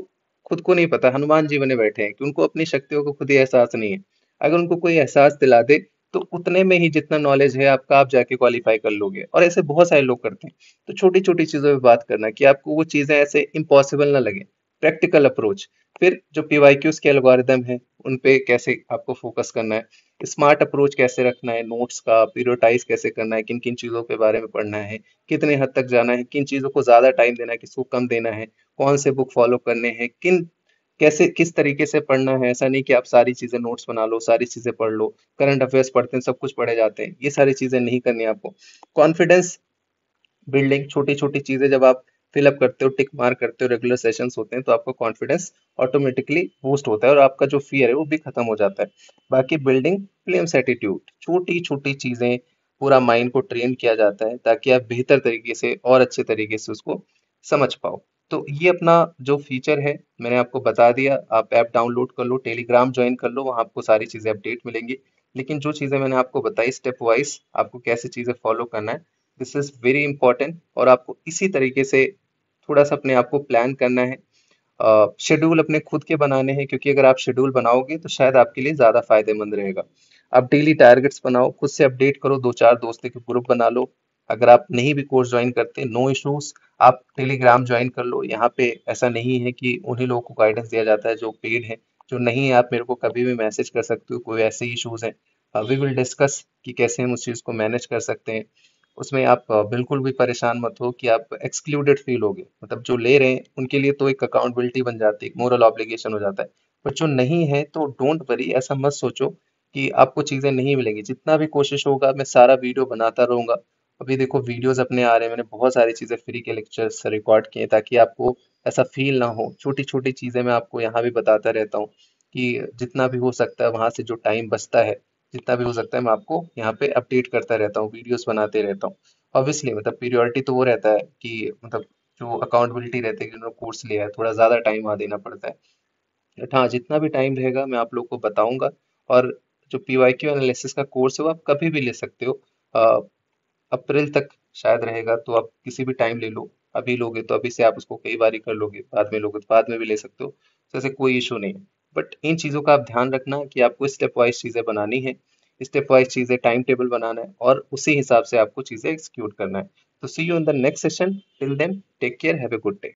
खुद को नहीं पता, हनुमान जी बने बैठे हैं कि उनको अपनी शक्तियों को खुद ही एहसास नहीं है। अगर उनको कोई एहसास दिला दे, तो उतने में ही जितना नॉलेज है आपका, आप जाके क्वालिफाई कर लोगे। और ऐसे बहुत सारे लोग करते हैं। तो छोटी छोटी चीजों पे बात करना कि आपको वो चीजें ऐसे इम्पॉसिबल ना लगे, प्रैक्टिकल अप्रोच। फिर जो पीवाईक्यूज के एल्गोरिदम है, उन पे कैसे आपको फोकस करना है, स्मार्ट अप्रोच कैसे रखना है, नोट्स का पीरियोडाइज कैसे करना है, किन किन चीजों के बारे में पढ़ना है, कितने हद तक जाना है, किन चीजों को ज्यादा टाइम देना है, किसको कम देना है, कौन से बुक फॉलो करने हैं, किन कैसे किस तरीके से पढ़ना है। ऐसा नहीं कि आप सारी चीजें नोट्स बना लो, सारी चीजें पढ़ लो, करंट अफेयर्स पढ़ते हैं सब कुछ पढ़े जाते हैं, ये सारी चीजें नहीं करनी है आपको। कॉन्फिडेंस बिल्डिंग, छोटी छोटी चीजें जब आप फिलअप करते हो, टिक मार्क करते हो, रेगुलर सेशंस होते हैं, तो आपका कॉन्फिडेंस ऑटोमेटिकली बूस्ट होता है और आपका जो फियर है वो भी खत्म हो जाता है। बाकी बिल्डिंग फ्लेम्स एटीट्यूड, छोटी छोटी चीजें, पूरा माइंड को ट्रेन किया जाता है ताकि आप बेहतर तरीके से और अच्छे तरीके से उसको समझ पाओ। तो ये अपना जो फीचर है मैंने आपको बता दिया। आप ऐप डाउनलोड कर लो, टेलीग्राम ज्वाइन कर लो, वहां आपको सारी चीजें अपडेट मिलेंगी। लेकिन जो चीजें मैंने आपको बताई स्टेप वाइज आपको कैसे चीजें फॉलो करना है, दिस इज वेरी इंपॉर्टेंट। और आपको इसी तरीके से थोड़ा सा अपने आप को प्लान करना है, शेड्यूल अपने खुद के बनाने हैं, क्योंकि अगर आप शेड्यूल बनाओगे तो शायद आपके लिए ज्यादा फायदेमंद रहेगा। आप डेली टारगेट्स बनाओ, खुद से अपडेट करो, दो चार दोस्तों के ग्रुप बना लो। अगर आप नहीं भी कोर्स ज्वाइन करते, नो इश्यूज, आप टेलीग्राम ज्वाइन कर लो। यहाँ पे ऐसा नहीं है कि उन्हीं लोगों को गाइडेंस दिया जाता है जो पेड है। जो नहीं है, आप मेरे को कभी भी मैसेज कर सकते हो, कोई ऐसे इश्यूज हैं, वी विल डिस्कस कि कैसे हम उस चीज को मैनेज कर सकते हैं। उसमें आप बिल्कुल भी परेशान मत हो कि आप एक्सक्लूडेड फील होगे, मतलब जो ले रहे हैं उनके लिए तो एक अकाउंटेबिलिटी बन जाती है, मोरल ऑब्लिगेशन हो जाता है। पर जो नहीं है तो डोंट वरी, ऐसा मत सोचो कि आपको चीजें नहीं मिलेंगी। जितना भी कोशिश होगा मैं सारा वीडियो बनाता रहूंगा। अभी देखो वीडियोस अपने आ रहे हैं, मैंने बहुत सारी चीजें फ्री के लेक्चर्स रिकॉर्ड किए ताकि आपको ऐसा फील ना हो। छोटी छोटी चीजें मैं आपको यहाँ भी बताता रहता हूँ कि जितना भी हो सकता है वहां से जो टाइम बचता है, जितना भी हो सकता है मैं आपको यहाँ पे अपडेट करता रहता हूँ, वीडियोस बनाते रहता हूँ। ऑब्वियसली मतलब पीरियोडिटी तो वो रहता है कि मतलब जो अकाउंटेबिलिटी रहती है कि उन्होंने कोर्स लिया है, थोड़ा ज्यादा टाइम वहाँ देना पड़ता है। बट हाँ, जितना भी टाइम रहेगा मैं आप लोग को बताऊंगा। और जो पीवाईक्यू एनालिसिस का कोर्स है वो आप कभी भी ले सकते हो। अप्रैल तक शायद रहेगा, तो आप किसी भी टाइम ले लो। अभी लोगे तो अभी से आप उसको कई बार ही कर लोगे, बाद में लोगे तो बाद में भी ले सकते हो, तो ऐसे कोई इशू नहीं है। बट इन चीज़ों का आप ध्यान रखना कि आपको स्टेप वाइज चीज़ें बनानी है, स्टेप वाइज चीज़ें टाइम टेबल बनाना है और उसी हिसाब से आपको चीज़ें एक्सिक्यूट करना है। तो see you in the next session, till then take care, have a good day.